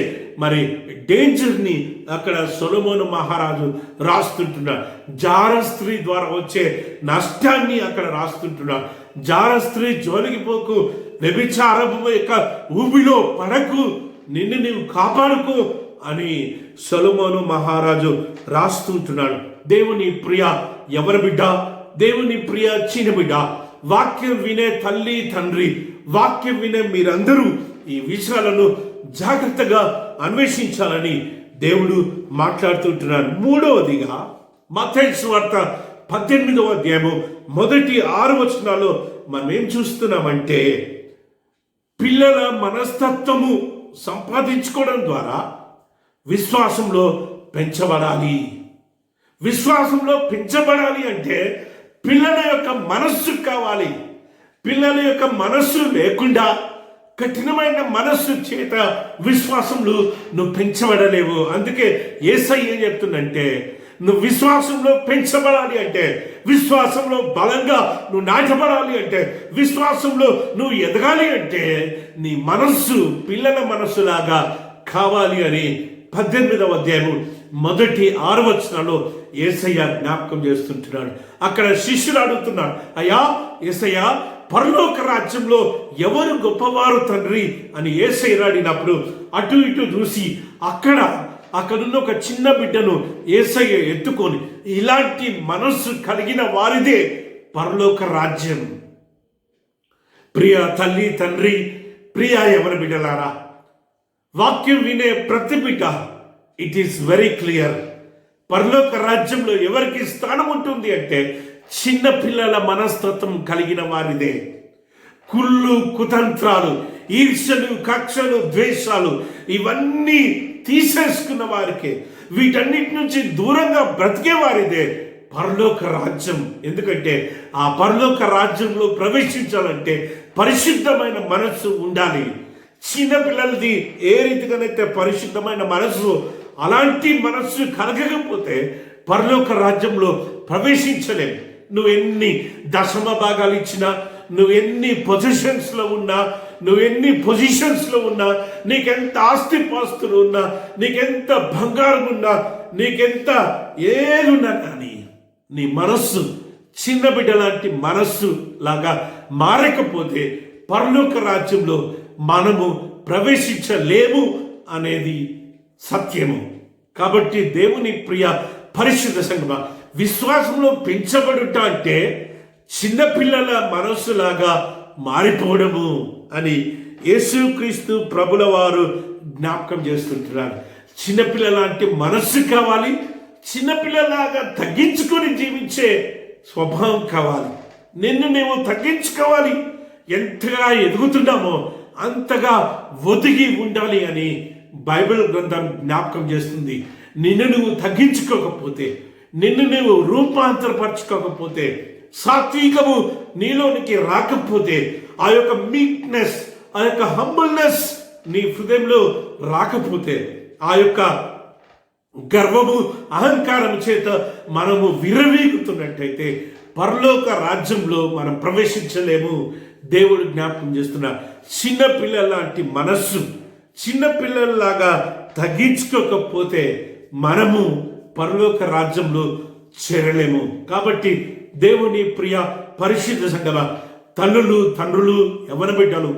డేంజర్ని అక్కడ సొలొమోను మహారాజు రాస్తుంటున్నాడు. జార స్త్రీ ద్వారా వచ్చే నష్టాన్ని అక్కడ రాస్తుంటున్నాడు. జార స్త్రీ జోలికి పోకు, వ్యభిచారము యొక్క ఊబిలో పడకు, నిన్ను నీవు కాపాడుకో అని సొలొమోను మహారాజు రాస్తుంటున్నాడు. దేవుని ప్రియ ఎవరి బిడ్డ, దేవుని ప్రియ చిన్న బిడ్డ, వాక్యం వినే తల్లి తండ్రి, వాక్యం వినే మీరందరూ ఈ విషయాలను జాగ్రత్తగా అన్వేషించాలని దేవుడు మాట్లాడుతుంటున్నాడు. 3వదిగా మత్తయి సువార్త 18వ అధ్యాయము మొదటి 6 వచనాల్లో మనం ఏం చూస్తున్నామంటే, పిల్లల మనస్తత్వము సంపాదించుకోవడం ద్వారా విశ్వాసంలో పెంచబడాలి. విశ్వాసంలో పెంచబడాలి అంటే పిల్లల యొక్క మనస్సు కావాలి. పిల్లల యొక్క మనస్సు లేకుండా, కఠినమైన మనస్సు చేత విశ్వాసంలో నువ్వు పెంచబడలేవు. అందుకే యేసయ్య ఏం చెప్తుందంటే, నువ్వు విశ్వాసంలో పెంచబడాలి అంటే, విశ్వాసంలో బలంగా నువ్వు నాటబడాలి అంటే, విశ్వాసంలో నువ్వు ఎదగాలి అంటే నీ మనస్సు పిల్లల మనస్సులాగా కావాలి అని 18వ అధ్యాయము మొదటి 6 వచనాల్లో యేసయ్య జ్ఞాపకం చేస్తుంటున్నాడు. అక్కడ శిష్యులు అడుగుతున్నాడు, అయ్యా యేసయ్య, పరలోక రాజ్యంలో ఎవరు గొప్పవారు తండ్రి అని యేసయ్య అడిగినప్పుడు అటు ఇటు చూసి అక్కడున్న ఒక చిన్న బిడ్డను యేసయ్య ఎత్తుకొని, ఇలాంటి మనస్సు కలిగిన వారిదే పరలోక రాజ్యం. ప్రియ తల్లి తండ్రి, ప్రియ ఎవరి బిడ్డలారా, వాక్యం వినే ప్రతి బిడ్డ, ఇట్ ఈస్ వెరీ క్లియర్. పరలోక రాజ్యంలో ఎవరికి స్థానం ఉంటుంది అంటే చిన్న పిల్లల మనస్తత్వం కలిగిన వారిదే. కుళ్ళు, కుతంత్రాలు, ఈర్ష్యలు, కక్షలు, ద్వేషాలు ఇవన్నీ తీసేసుకున్న వారికే, వీటన్నిటి నుంచి దూరంగా బ్రతికే వారిదే పరలోక రాజ్యం. ఎందుకంటే ఆ పరలోక రాజ్యంలో ప్రవేశించాలంటే పరిశుద్ధమైన మనస్సు ఉండాలి. చిన్నపిల్లలది ఏ రీతిగానైతే పరిశుద్ధమైన మనస్సు, అలాంటి మనస్సు కలగకపోతే పరలోక రాజ్యంలో ప్రవేశించలేము. నువ్వెన్ని దశమ భాగాలు ఇచ్చినా, నువ్వెన్ని పొజిషన్స్లో ఉన్నా, నీకెంత ఆస్తిపాస్తులు ఉన్నా, నీకెంత బంగారం ఉన్నా, నీకెంత ఏదున్నా కానీ నీ మనస్సు చిన్న బిడ్డ లాంటి మనస్సు లాగా మారకపోతే పరలోక రాజ్యంలో మనము ప్రవేశించలేము అనేది సత్యము. కాబట్టి దేవుని ప్రియ పరిశుద్ధ సంగమా, విశ్వాసంలో పెంచబడుట అంటే చిన్నపిల్లల మనస్సులాగా మారిపోవడము అని యేసుక్రీస్తు ప్రభుల వారు జ్ఞాపకం చేస్తుంటున్నారు. చిన్నపిల్లల అంటే మనస్సు కావాలి, చిన్నపిల్లలాగా తగ్గించుకొని జీవించే స్వభావం కావాలి. నిన్ను నువ్వు తగ్గించుకోవాలి. ఎంతగా ఎదుగుతున్నామో అంతగా ఒదిగి ఉండాలి అని బైబిల్ గ్రంథం జ్ఞాపకం చేస్తుంది. నిన్ను నువ్వు తగ్గించుకోకపోతే, నిన్ను నువ్వు రూపాంతరపరచుకోకపోతే, సాత్వికము నీలోనికి రాకపోతే, ఆ యొక్క మీక్నెస్, ఆ యొక్క హంబుల్నెస్ నీ హృదయంలో రాకపోతే, ఆ యొక్క గర్వము అహంకారం చేత మనము విర్రవీగుతున్నట్టయితే పరలోక రాజ్యంలో మనం ప్రవేశించలేము. దేవుడు జ్ఞాపకం చేస్తున్నారు. చిన్నపిల్లల లాంటి మనస్సు, చిన్నపిల్లల్లాగా తగ్గించుకోకపోతే మనము పరలోక రాజ్యంలో చేరలేము. కాబట్టి దేవుని ప్రియ పరిశుద్ధ సంగమా, తల్లులు, తండ్రులు, యవ్వన బిడ్డలు,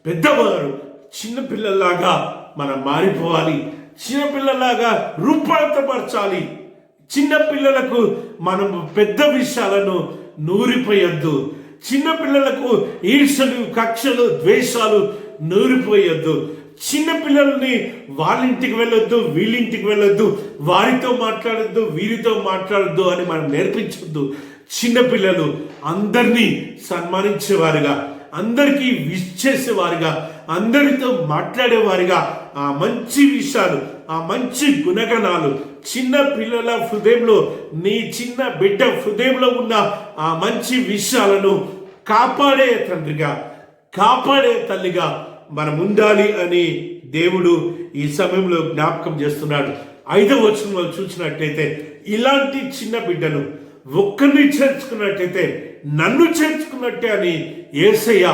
పెద్దవారు చిన్నపిల్లల్లాగా మనం మారిపోవాలి. చిన్నపిల్లలాగా రూపాంతరపరచాలి. చిన్నపిల్లలకు మనం పెద్ద విషయాలను నూరిపోయొద్దు. చిన్నపిల్లలకు ఈర్షలు, కక్షలు, ద్వేషాలు నూరిపోయొద్దు. చిన్నపిల్లల్ని వాళ్ళింటికి వెళ్ళొద్దు, వీళ్ళింటికి వెళ్ళొద్దు, వారితో మాట్లాడొద్దు, వీరితో మాట్లాడొద్దు అని మనం నేర్పించొద్దు. చిన్నపిల్లలు అందరినీ సన్మానించేవారుగా, అందరికీ విష్ చేసేవారుగా, అందరితో మాట్లాడేవారిగా, ఆ మంచి విషయాలు, ఆ మంచి గుణగణాలు చిన్న పిల్లల హృదయంలో, నీ చిన్న బిడ్డ హృదయంలో ఉన్న ఆ మంచి విషయాలను కాపాడే తండ్రిగా, కాపాడే తల్లిగా మనం ఉండాలి అని దేవుడు ఈ సమయంలో జ్ఞాపకం చేస్తున్నాడు. 5వ వచనంలో చూసినట్టయితే, ఇలాంటి చిన్న బిడ్డను ఒక్కరిని చేర్చుకున్నట్టయితే నన్ను చేర్చుకున్నట్టే అని యేసయ్య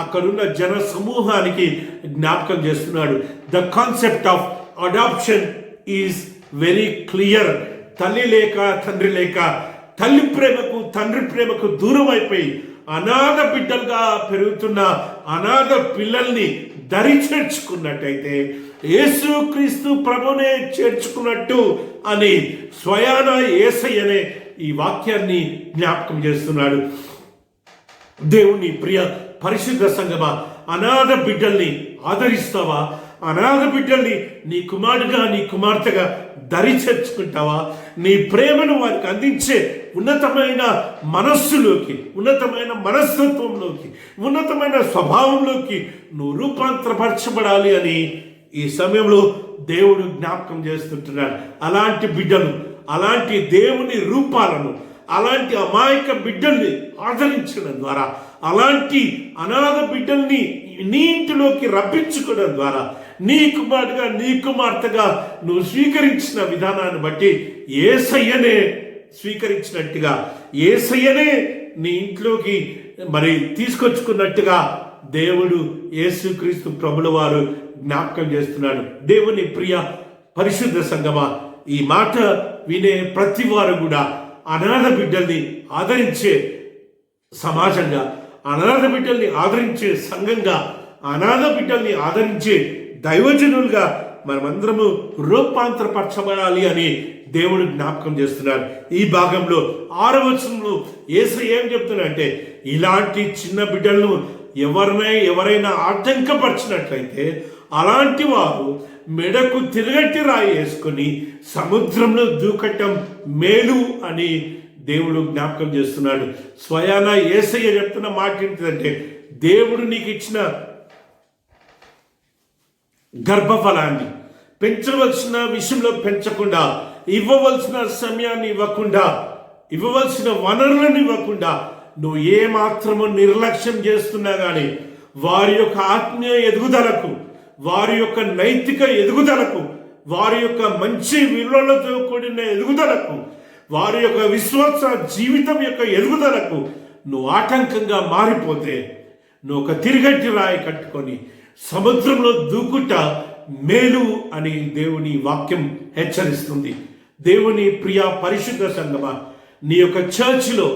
అక్కడున్న జన సమూహానికి జ్ఞాపకం చేస్తున్నాడు. The concept of adoption is very clear. తల్లి లేక, తండ్రి లేక, తల్లి ప్రేమకు, తండ్రి ప్రేమకు దూరం అయిపోయి అనాథ బిడ్డలుగా పెరుగుతున్న అనాథ పిల్లల్ని దరి చేర్చుకున్నట్టయితే యేసుక్రీస్తు ప్రభునే చేర్చుకున్నట్టు అని స్వయాన యేసయ్యనే ఈ వాక్యాన్ని జ్ఞాపకం చేస్తున్నాడు. దేవుని ప్రియ పరిశుద్ధ సంగమా, అనాథ బిడ్డల్ని ఆదరిస్తావా? అనాథ బిడ్డల్ని నీ కుమారుడుగా, నీ కుమార్తెగా దరి చేర్చుకుంటావా? నీ ప్రేమను వారికి అందించే ఉన్నతమైన మనస్సులోకి, ఉన్నతమైన మనస్తత్వంలోకి, ఉన్నతమైన స్వభావంలోకి నువ్వు రూపాంతరపరచబడాలి అని ఈ సమయంలో దేవుడు జ్ఞాపకం చేస్తుంటున్నాడు. అలాంటి బిడ్డలు, అలాంటి దేవుని రూపాలను, అలాంటి అమాయక బిడ్డల్ని ఆదరించడం ద్వారా, అలాంటి అనాథ బిడ్డల్ని నీ ఇంటిలోకి రప్పించుకోవడం ద్వారా, నీ కుమారుడుగా, నీ కుమార్తెగా నువ్వు స్వీకరించిన విధానాన్ని బట్టి యేసయ్యనే స్వీకరించినట్టుగా, యేసయ్యనే నీ ఇంట్లోకి మరి తీసుకొచ్చుకున్నట్టుగా దేవుడు యేసుక్రీస్తు ప్రభుల వారు జ్ఞాపకం చేస్తున్నాడు. దేవుని ప్రియ పరిశుద్ధ సంగమా, ఈ మాట వినే ప్రతి వారు కూడా అనాథ బిడ్డల్ని ఆదరించే సమాజంగా, అనాథ బిడ్డల్ని ఆదరించే సంఘంగా, అనాథ బిడ్డల్ని ఆదరించే దైవజనులుగా మనమందరము రూపాంతరపరచబడాలి అని దేవుడు జ్ఞాపకం చేస్తున్నాడు. ఈ భాగంలో 6వ వచనంలో యేసయ్య ఏం చెప్తున్నాడంటే, ఇలాంటి చిన్న బిడ్డలను ఎవరైనా ఆటంకపరిచినట్లయితే అలాంటి వారు మెడకు తిరగట్టి రాయి వేసుకొని సముద్రంలో దూకటం మేలు అని దేవుడు జ్ఞాపకం చేస్తున్నాడు. స్వయాన యేసయ్య చెప్తున్న మాట ఏంటంటే, దేవుడు నీకు ఇచ్చిన గర్భఫలాన్ని పెంచవలసిన విషయంలో పెంచకుండా, ఇవ్వవలసిన సమయాన్ని ఇవ్వకుండా, ఇవ్వవలసిన వనరులను ఇవ్వకుండా నువ్వు ఏమాత్రము నిర్లక్ష్యం చేస్తున్నా కానీ వారి యొక్క ఆత్మీయ ఎదుగుదలకు, వారి యొక్క నైతిక ఎదుగుదలకు, వారి యొక్క మంచి విలువలతో కూడిన ఎదుగుదలకు, వారి యొక్క విశ్వాస జీవితం యొక్క ఎదుగుదలకు నువ్వు ఆటంకంగా మారిపోతే నువ్వు ఒక తిరిగట్టి రాయి కట్టుకొని సముద్రంలో దూకుట మేలు అని దేవుని వాక్యం హెచ్చరిస్తుంది. దేవుని ప్రియ పరిశుద్ధ సంగమా, నీ యొక్క చర్చిలో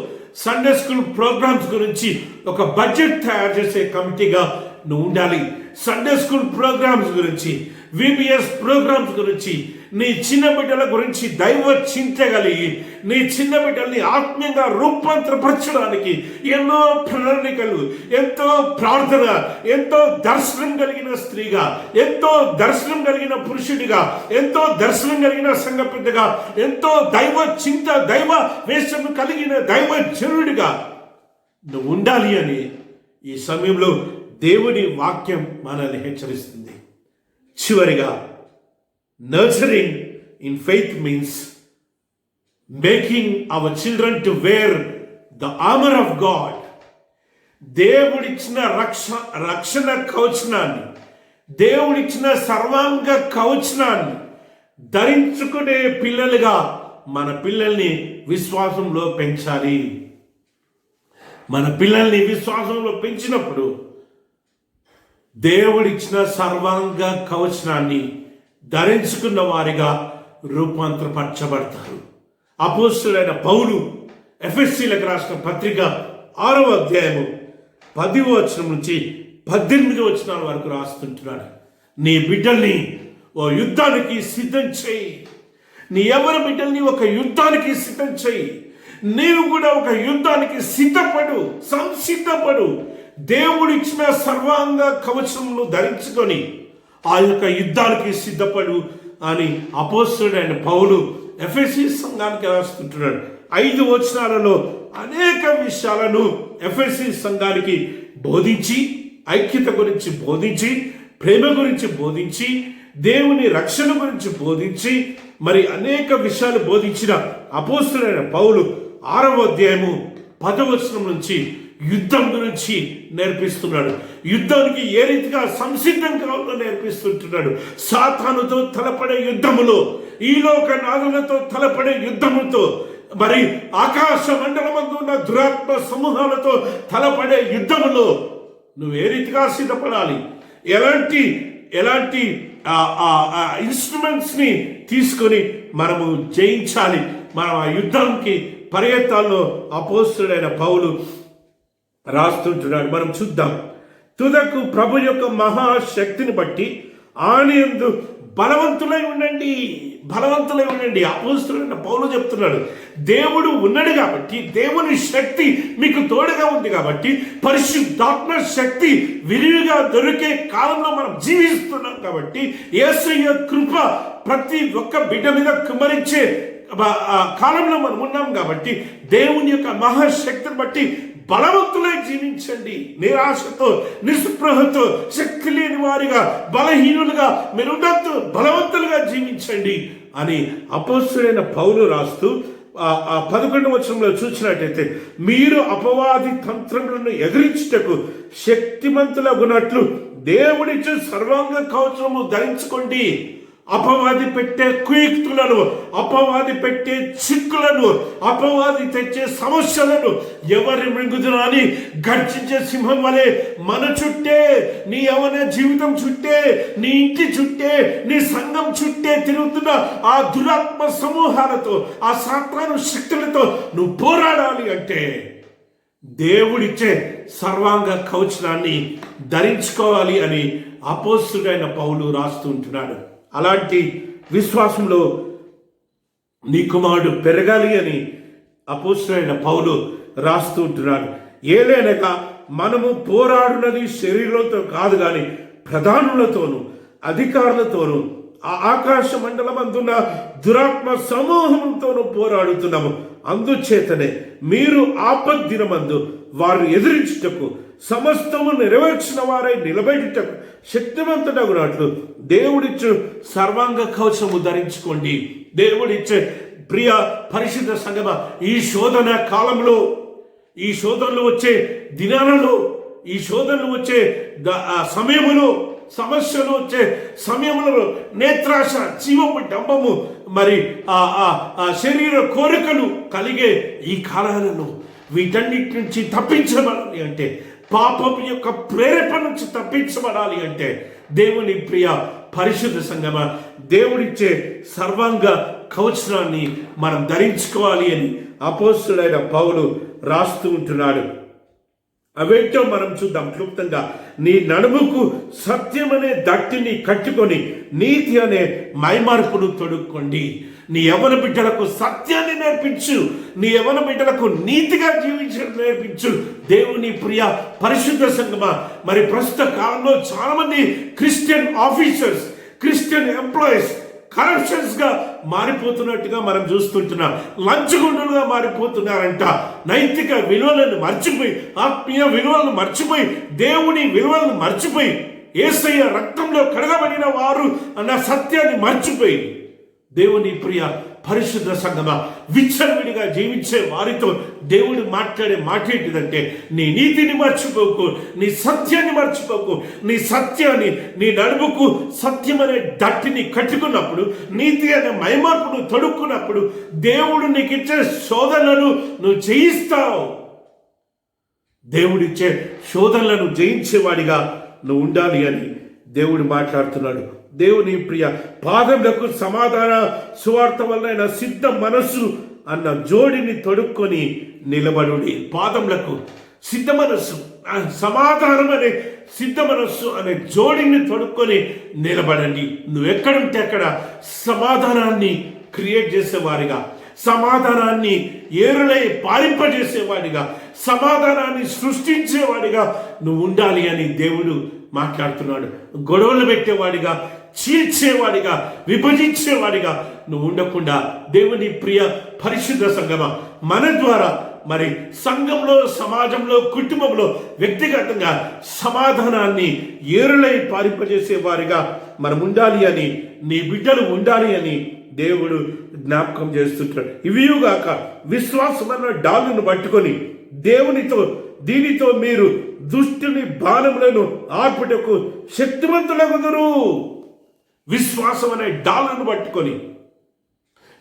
సండే స్కూల్ ప్రోగ్రామ్స్ గురించి ఒక బడ్జెట్ తయారు చేసే కమిటీగా నువ్వు ఉండాలి. సండే స్కూల్ ప్రోగ్రామ్స్ గురించి, విబిఎస్ ప్రోగ్రామ్స్ గురించి, నీ చిన్న బిడ్డల గురించి దైవ చింత కలిగి నీ చిన్న బిడ్డల్ని ఆత్మీయంగా రూపాంతరపరచడానికి ఎన్నో ప్రణాళికలు, ఎంతో ప్రార్థన, ఎంతో దర్శనం కలిగిన స్త్రీగా, ఎంతో దర్శనం కలిగిన పురుషుడిగా, ఎంతో దర్శనం కలిగిన సంఘ పెద్దగా, ఎంతో దైవ చింత, దైవ వేషం కలిగిన దైవ జనుడిగా నువ్వు ఉండాలి అని ఈ సమయంలో దేవుని వాక్యం మనల్ని హెచ్చరిస్తుంది. చివరిగా, nurturing in faith means making our children to wear the armour of God. దేవుడిచ్చిన రక్షణ కవచనాన్ని, దేవుడిచ్చిన సర్వాంగ కవచనాన్ని ధరించుకునే పిల్లలుగా మన పిల్లల్ని విశ్వాసంలో పెంచాలి. మన పిల్లల్ని విశ్వాసంలో పెంచినప్పుడు దేవుడిచ్చిన సర్వాంగ కవచనాన్ని ధరించుకున్న వారిగా రూపాంతరపరచబడతారు. అపోస్తలుడైన పౌలు ఎఫెసీలకు రాసిన పత్రిక 6వ అధ్యాయము 10వ వచనం నుంచి 18వ వచనాల వరకు రాస్తుంటున్నాడు. నీ బిడ్డల్ని ఓ యుద్ధానికి సిద్ధం చేయి. నీ ఎవరి బిడ్డల్ని ఒక యుద్ధానికి సిద్ధం చేయి. నీవు కూడా ఒక యుద్ధానికి సిద్ధపడు, సంసిద్ధపడు. దేవుడిచ్చిన సర్వాంగ కవచమును ధరించుకొని ఆ యొక్క యుద్ధానికి సిద్ధపడు అని అపోస్తలుడైన పౌలు ఎఫెసీ సంఘానికి రాస్తుంటున్నాడు. 5 వచనాలలో అనేక విషయాలను ఎఫెసీ సంఘానికి బోధించి, ఐక్యత గురించి బోధించి, ప్రేమ గురించి బోధించి, దేవుని రక్షణ గురించి బోధించి, మరి అనేక విషయాలు బోధించిన అపోస్తలుడైన పౌలు 6వ అధ్యాయము 10వ వచనం నుంచి యుద్ధం గురించి నేర్పిస్తున్నాడు. యుద్ధానికి ఏ రీతిగా సంసిద్ధం కావాలో నేర్పిస్తుంటున్నాడు. సాతానుతో తలపడే యుద్ధములో, ఈ లోక నాదులతో తలపడే యుద్ధముతో, మరి ఆకాశ మండలమందు ఉన్న దురాత్మ సమూహాలతో తలపడే యుద్ధములో నువ్వు ఏ రీతిగా సిద్ధపడాలి, ఎలాంటి ఇన్స్ట్రుమెంట్స్ని తీసుకొని మనము జయించాలి, మనం ఆ యుద్ధానికి పరిగెత్తాల్లో అపోస్తలుడైన పౌలు రాస్తుంటున్నాడు. మనం చూద్దాం. తుదకు ప్రభు యొక్క మహాశక్తిని బట్టి ఆనందు బలవంతులై ఉండండి. అపోస్తలుడైన పౌలు చెప్తున్నాడు, దేవుడు ఉన్నాడు కాబట్టి, దేవుని శక్తి మీకు తోడుగా ఉంది కాబట్టి, పరిశుద్ధాత్మ శక్తి విరివిగా దొరికే కాలంలో మనం జీవిస్తున్నాం కాబట్టి, యేసయ్య కృప ప్రతి ఒక్క బిడ్డ మీద కుమ్మరించే కాలంలో మనం ఉన్నాం కాబట్టి, దేవుని యొక్క మహాశక్తిని బట్టి బలవంతులై జీవించండి. నిరాశతో, నిస్పృహతో, శక్తి లేని వారిగా, బలహీనులుగా మీరు ఉండొద్దు, బలవంతులుగా జీవించండి అని అపోస్తలుడైన పౌలు రాస్తూ 11వ వచనంలో చూసినట్టయితే, మీరు అపవాది తంత్రములను ఎదిరించుటకు శక్తిమంతులగునట్లు దేవుడిచ్చే సర్వాంగ కవచము ధరించుకోండి. అపవాది పెట్టే కుయుక్తులను, అపవాది పెట్టే చిక్కులను, అపవాది తెచ్చే సమస్యలను ఎవరి మృంగుదురా అని గర్జించే సింహం వలె మన చుట్టే, నీ యవన జీవితం చుట్టే, నీ ఇంటి చుట్టే, నీ సంఘం చుట్టే తిరుగుతున్న ఆ దురాత్మ సమూహాలతో, ఆ సాతాను శక్తులతో నువ్వు పోరాడాలి అంటే దేవుడిచ్చే సర్వాంగ కవచనాన్ని ధరించుకోవాలి అని అపోస్తలుడైన పౌలు రాస్తూ ఉంటున్నాడు. అలాంటి విశ్వాసంలో నీ కుమారుడు పెరగాలి అని అపోస్తలుడైన పౌలు రాస్తూ ఉంటున్నాడు. ఏలైనగా మనము పోరాడున్నది శరీరంతో కాదు కానీ ప్రధానులతోనూ అధికారులతోనూ ఆకాశ మండలం అందున్న దురాత్మ సమూహంతోనూ పోరాడుతున్నాము. అందుచేతనే మీరు ఆపద్దినమందు వారు ఎదిరించుటకు, సమస్తము నెరవేర్చిన వారై నిలబెట్టుటకు శక్తివంతుడగునట్లు దేవుడిచ్చు సర్వాంగ కవచము ధరించుకోండి. దేవుడిచ్చే ప్రియ పరిశుద్ధ సంగమ, ఈ శోధన కాలంలో, ఈ శోధనలు వచ్చే దినాలలో, ఈ శోధనలు వచ్చే సమయములో, సమస్యలు వచ్చే సమయంలో నేత్రాశ, జీవపు డంబము, మరి శరీర కోరికలు కలిగే ఈ కాలాలలో వీటన్నిటి నుంచి తప్పించబడాలి అంటే, పాపం యొక్క ప్రేరేపణ నుంచి తప్పించబడాలి అంటే దేవుని ప్రియ పరిశుద్ధ సంగమ, దేవుడిచ్చే సర్వాంగ కవచనాన్ని మనం ధరించుకోవాలి అని అపోస్తలుడైన పౌలు రాస్తూ ఉంటున్నాడు. అవేంటో మనం చూద్దాం క్లుప్తంగా. నీ నడుముకు సత్యం అనే దట్టిని కట్టుకొని నీతి అనే మైమార్పును తొడుక్కోండి. నీ యవ్వన బిడ్డలకు సత్యాన్ని నేర్పించు. నీ యవ్వన బిడ్డలకు నీతిగా జీవించడం నేర్పించు. దేవుని ప్రియ పరిశుద్ధ సంఘమా, మరి ప్రస్తుత కాలంలో చాలా మంది Christian officers, Christian employees corruptions గా మారిపోతున్నట్టుగా మనం చూస్తుంటున్నాం. లంచగొండలుగా మారిపోతున్నారంట. నైతిక విలువలను మర్చిపోయి, ఆత్మీయ విలువలను మర్చిపోయి, దేవుని విలువలను మర్చిపోయి, యేసయ్య రక్తంలో కడగబడిన వారు అన్న సత్యాన్ని మర్చిపోయి, దేవుని ప్రియ పరిశుద్ధ సంఘమా, విచ్చలవిడిగా జీవించే వారితో దేవుడు మాట్లాడే మాట ఏంటిదంటే, నీ నీతిని మర్చిపోకు, నీ సత్యాన్ని మర్చిపోకు. నీ సత్యాన్ని, నీ నడుముకు సత్యం అనే దట్టిని కట్టుకున్నప్పుడు, నీతి అనే మైమార్పును తొడుక్కున్నప్పుడు దేవుడు నీకు ఇచ్చే శోధనలను నువ్వు జయిస్తావు. దేవుడిచ్చే శోధనలను జయించేవాడిగా నువ్వు ఉండాలి అని దేవుడు మాట్లాడుతున్నాడు. దేవుని ప్రియ పాదములకు సమాధాన సువార్త వలన సిద్ధ మనస్సు అన్న జోడిని తొడుక్కొని నిలబడుడి. పాదములకు సిద్ధ మనస్సు, సమాధానం అనే సిద్ధ మనస్సు అనే జోడిని తొడుక్కొని నిలబడండి. నువ్వు ఎక్కడుంటే అక్కడ సమాధానాన్ని క్రియేట్ చేసేవారిగా, సమాధానాన్ని ఏరులై పారింపజేసేవాడిగా, సమాధానాన్ని సృష్టించేవాడిగా నువ్వు ఉండాలి అని దేవుడు మాట్లాడుతున్నాడు. గొడవలు పెట్టేవాడిగా, చీల్చేవాడిగా, విభజించేవాడిగా నువ్వు ఉండకుండా దేవుని ప్రియ పరిశుద్ధ సంఘమా, మన ద్వారా మరి సంఘంలో, సమాజంలో, కుటుంబంలో, వ్యక్తిగతంగా సమాధానాన్ని ఏరులై పారింపజేసే వారిగా మనం ఉండాలి అని, నీ బిడ్డలు ఉండాలి అని దేవుడు జ్ఞాపకం చేస్తుంటాడు. ఇవియుగాక విశ్వాసమన్న డాలును పట్టుకొని దీనితో మీరు దుష్టుని బాణములను ఆర్పుటకు శక్తివంతులగుదురు. విశ్వాసం అనే డాలును పట్టుకొని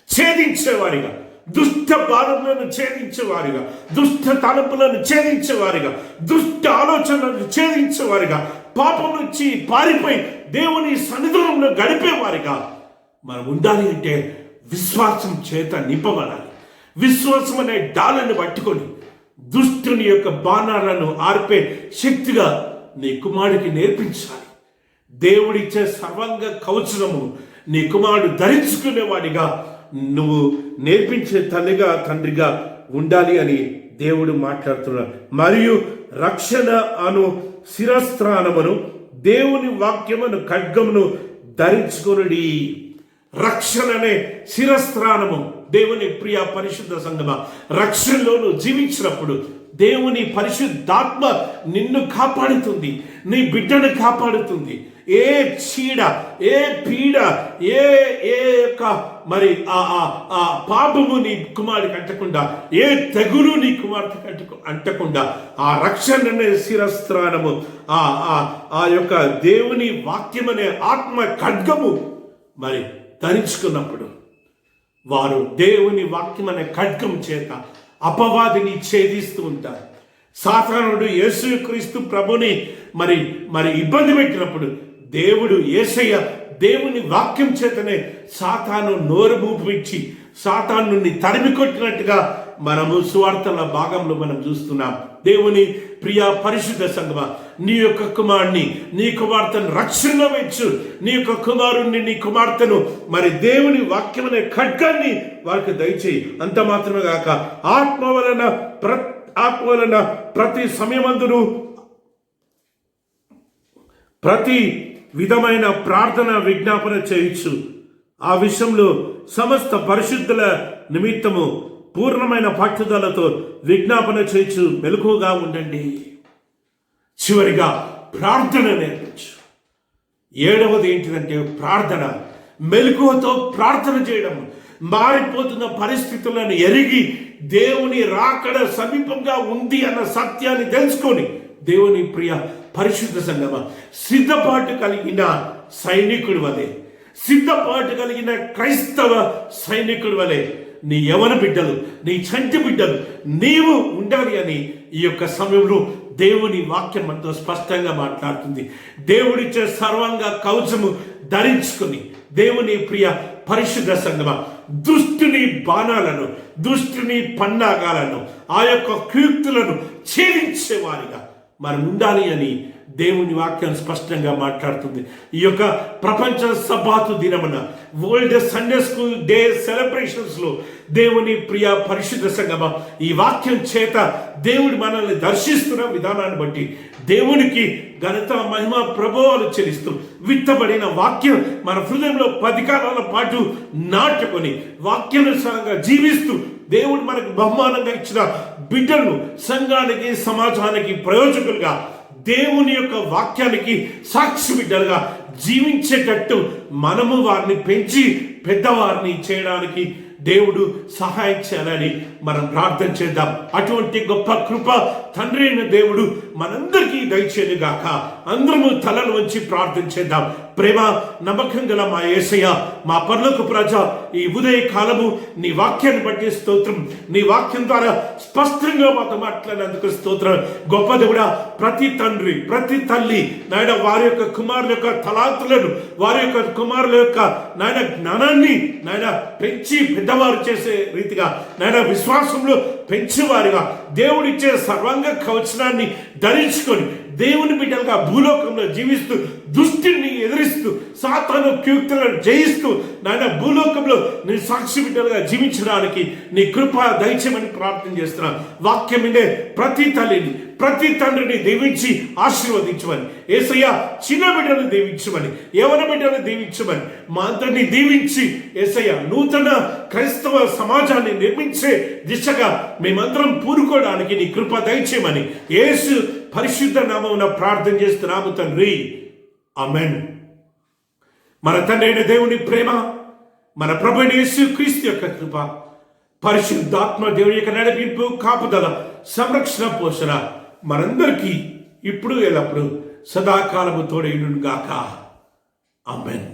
ఛేదించేవారిగా, దుష్ట బాణములను ఛేదించేవారిగా, దుష్ట తలంపులను ఛేదించేవారిగా, దుష్ట ఆలోచనలను ఛేదించేవారిగా, పాపం నుంచి పారిపోయి దేవుని సన్నిధానంలో గడిపేవారిగా మనం ఉండాలి అంటే విశ్వాసం చేత నింపబడాలి. విశ్వాసం అనే డాలను పట్టుకొని దుష్టుని యొక్క బాణాలను ఆర్పే శక్తిగా నీ కుమారుడికి నేర్పించాలి. దేవుడిచ్చే సర్వంగ కవచము నీ కుమారుడు ధరించుకునేవాడిగా నువ్వు నేర్పించే తల్లిగా, తండ్రిగా ఉండాలి అని దేవుడు మాట్లాడుతున్నాడు. మరియు రక్షణ అను శిరస్త్రాణమును, దేవుని వాక్యమును ఖడ్గమును ధరించుకొనుడి. రక్షణ అనే శిరస్త్రాణము, దేవుని ప్రియ పరిశుద్ధ సంఘమా, రక్షణలోను జీవించినప్పుడు దేవుని పరిశుద్ధాత్మ నిన్ను కాపాడుతుంది, నీ బిడ్డను కాపాడుతుంది. ఏ చీడ, ఏ పీడ, ఏ యొక్క మరి ఆ పాపము నీ కుమారుడికి అంటకుండా, ఏ తెగులు నీ కుమార్తెకి అంటకుండా ఆ రక్షణ అనే శిరస్త్రాణము, ఆ యొక్క దేవుని వాక్యం అనే ఆత్మ ఖడ్గము మరి ధరించుకున్నప్పుడు వారు దేవుని వాక్యం అనే ఖడ్గం చేత అపవాదిని ఛేదిస్తూ ఉంటారు. సాతానుడు యేసుక్రీస్తు ప్రభుని మరి ఇబ్బంది పెట్టినప్పుడు దేవుడు యేసయ్య దేవుని వాక్యం చేతనే సాతాను నోరు మూపించి సాతాను తరిమి కొట్టినట్టుగా మనము సువార్తల భాగంలో మనం చూస్తున్నాం. దేవుని ప్రియ పరిశుద్ధ సంఘమా, నీ యొక్క కుమారుని, నీ కుమార్తెను రక్షణలో వెచ్చు. నీ యొక్క కుమారుణ్ణి, నీ కుమార్తెను మరి దేవుని వాక్యం అనే ఖడ్గాన్ని వారికి దయచేయి. అంత మాత్రమే కాక ఆత్మ వలన ప్రతి సమయమందును ప్రతి విధమైన ప్రార్థన విజ్ఞాపన చేయొచ్చు. ఆ విషయంలో సమస్త పరిశుద్ధుల నిమిత్తము పూర్ణమైన పట్టుదలతో విజ్ఞాపన చేయొచ్చు. మెలకువగా ఉండండి. చివరిగా ప్రార్థన నేర్పించు. 7వది ఏంటిదంటే ప్రార్థన. మెలకువతో ప్రార్థన చేయడం. మారిపోతున్న పరిస్థితులను ఎరిగి దేవుని రాకడ సమీపంగా ఉంది అన్న సత్యాన్ని తెలుసుకొని దేవుని ప్రియ పరిశుద్ధ సంఘమా, సిద్ధపాటు కలిగిన సైనికుడి వలె, సిద్ధపాటు కలిగిన క్రైస్తవ సైనికుడి వలె నీ యవన బిడ్డలు, నీ చంటి బిడ్డలు నీవు ఉండాలి అని ఈ యొక్క సమయంలో దేవుని వాక్యం మనతో స్పష్టంగా మాట్లాడుతుంది. దేవుడిచ్చే సర్వంగా కవచము ధరించుకుని దేవుని ప్రియ పరిశుద్ధ సంఘమా, దుష్టుని బాణాలను, దుష్టుని పన్నాగాలను, ఆ యొక్క కీర్తులను ఛేదించేవారిగా మనం ఉండాలి అని దేవుని వాక్యం స్పష్టంగా మాట్లాడుతుంది. ఈ యొక్క ప్రపంచ సబ్బాతు దినమున వరల్డ్ సండే స్కూల్ డే సెలబ్రేషన్స్లో దేవుని ప్రియ పరిశుద్ధ సంగమ ఈ వాక్యం చేత దేవుడు మనల్ని దర్శిస్తున్న విధానాన్ని బట్టి దేవునికి ఘనత మహిమ ప్రభావాలు చెల్లిస్తూ విత్తబడిన వాక్యం మన హృదయంలో 10 కాలాల పాటు నాటుకొని వాక్యానుసారంగా జీవిస్తూ దేవుడు మనకు బహుమానంగా ఇచ్చిన బిడ్డలను సంఘానికి సమాజానికి ప్రయోజకులుగా దేవుని యొక్క వాక్యానికి సాక్షి బిడ్డలుగా జీవించేటట్టు మనము వారిని పెంచి పెద్దవారిని చేయడానికి దేవుడు సహాయం చేయాలని మనం ప్రార్థన చేద్దాం. అటువంటి గొప్ప కృప తండ్రి అయిన దేవుడు మనందరికీ దయచేయను గాక. అందరము తలలు వంచి ప్రార్థన చేద్దాం. ప్రేమ నమ్మకం గల మా యేసయ్య, మా పరలోకపు రాజా, ఈ ఉదయ కాలము నీ వాక్యాన్ని బట్టి స్తోత్రం. నీ వాక్యం ద్వారా స్పష్టంగా మాతో మాట్లాడినందుకు స్తోత్రం. గొప్ప దేవుడా, ప్రతి తండ్రి ప్రతి తల్లి నాయన వారి యొక్క కుమారుల యొక్క తలాంతులను, వారి యొక్క కుమారుల యొక్క నాయన జ్ఞానాన్ని నాయన పెంచి పెద్దవారు చేసే రీతిగా నాయన విశ్వాసంలో పెంచేవారిగా దేవుడిచ్చే సర్వాంగ కవచనాన్ని ధరించుకొని దేవుని బిడ్డలుగా భూలోకంలో జీవిస్తూ దుష్టిని ఎదిరిస్తూ సాతాను క్యూక్తులను జయిస్తూ నాయన భూలోకంలో నీ సాక్షి బిడ్డలుగా జీవించడానికి నీ కృప దయచేయమని ప్రార్థన చేస్తున్నాను. వాక్యం వినే ప్రతి తల్లిని ప్రతి తండ్రిని దీవించి ఆశీర్వదించమని, యేసయ్య చిన్న బిడ్డలను దీవించమని, యవన బిడ్డలను దీవించమని, మా అందరినీ దీవించి యేసయ్య నూతన క్రైస్తవ సమాజాన్ని నిర్మించే దిశగా మేమందరం పూనుకోవడానికి నీ కృప దయచేయమని యేసు పరిశుద్ధ నామమున ప్రార్థన చేస్తున్నాము తండ్రి. ఆమేన్. మన తండ్రి అయిన దేవుని ప్రేమ, మన ప్రభువైన యేసు క్రీస్తు యొక్క కృప, పరిశుద్ధాత్మ దేవుని యొక్క నడిపింపు, కాపుదల, సంరక్షణ, పోషణ మనందరికీ ఇప్పుడు ఎల్లప్పుడు సదాకాలము తోడైయును గాక. ఆమేన్.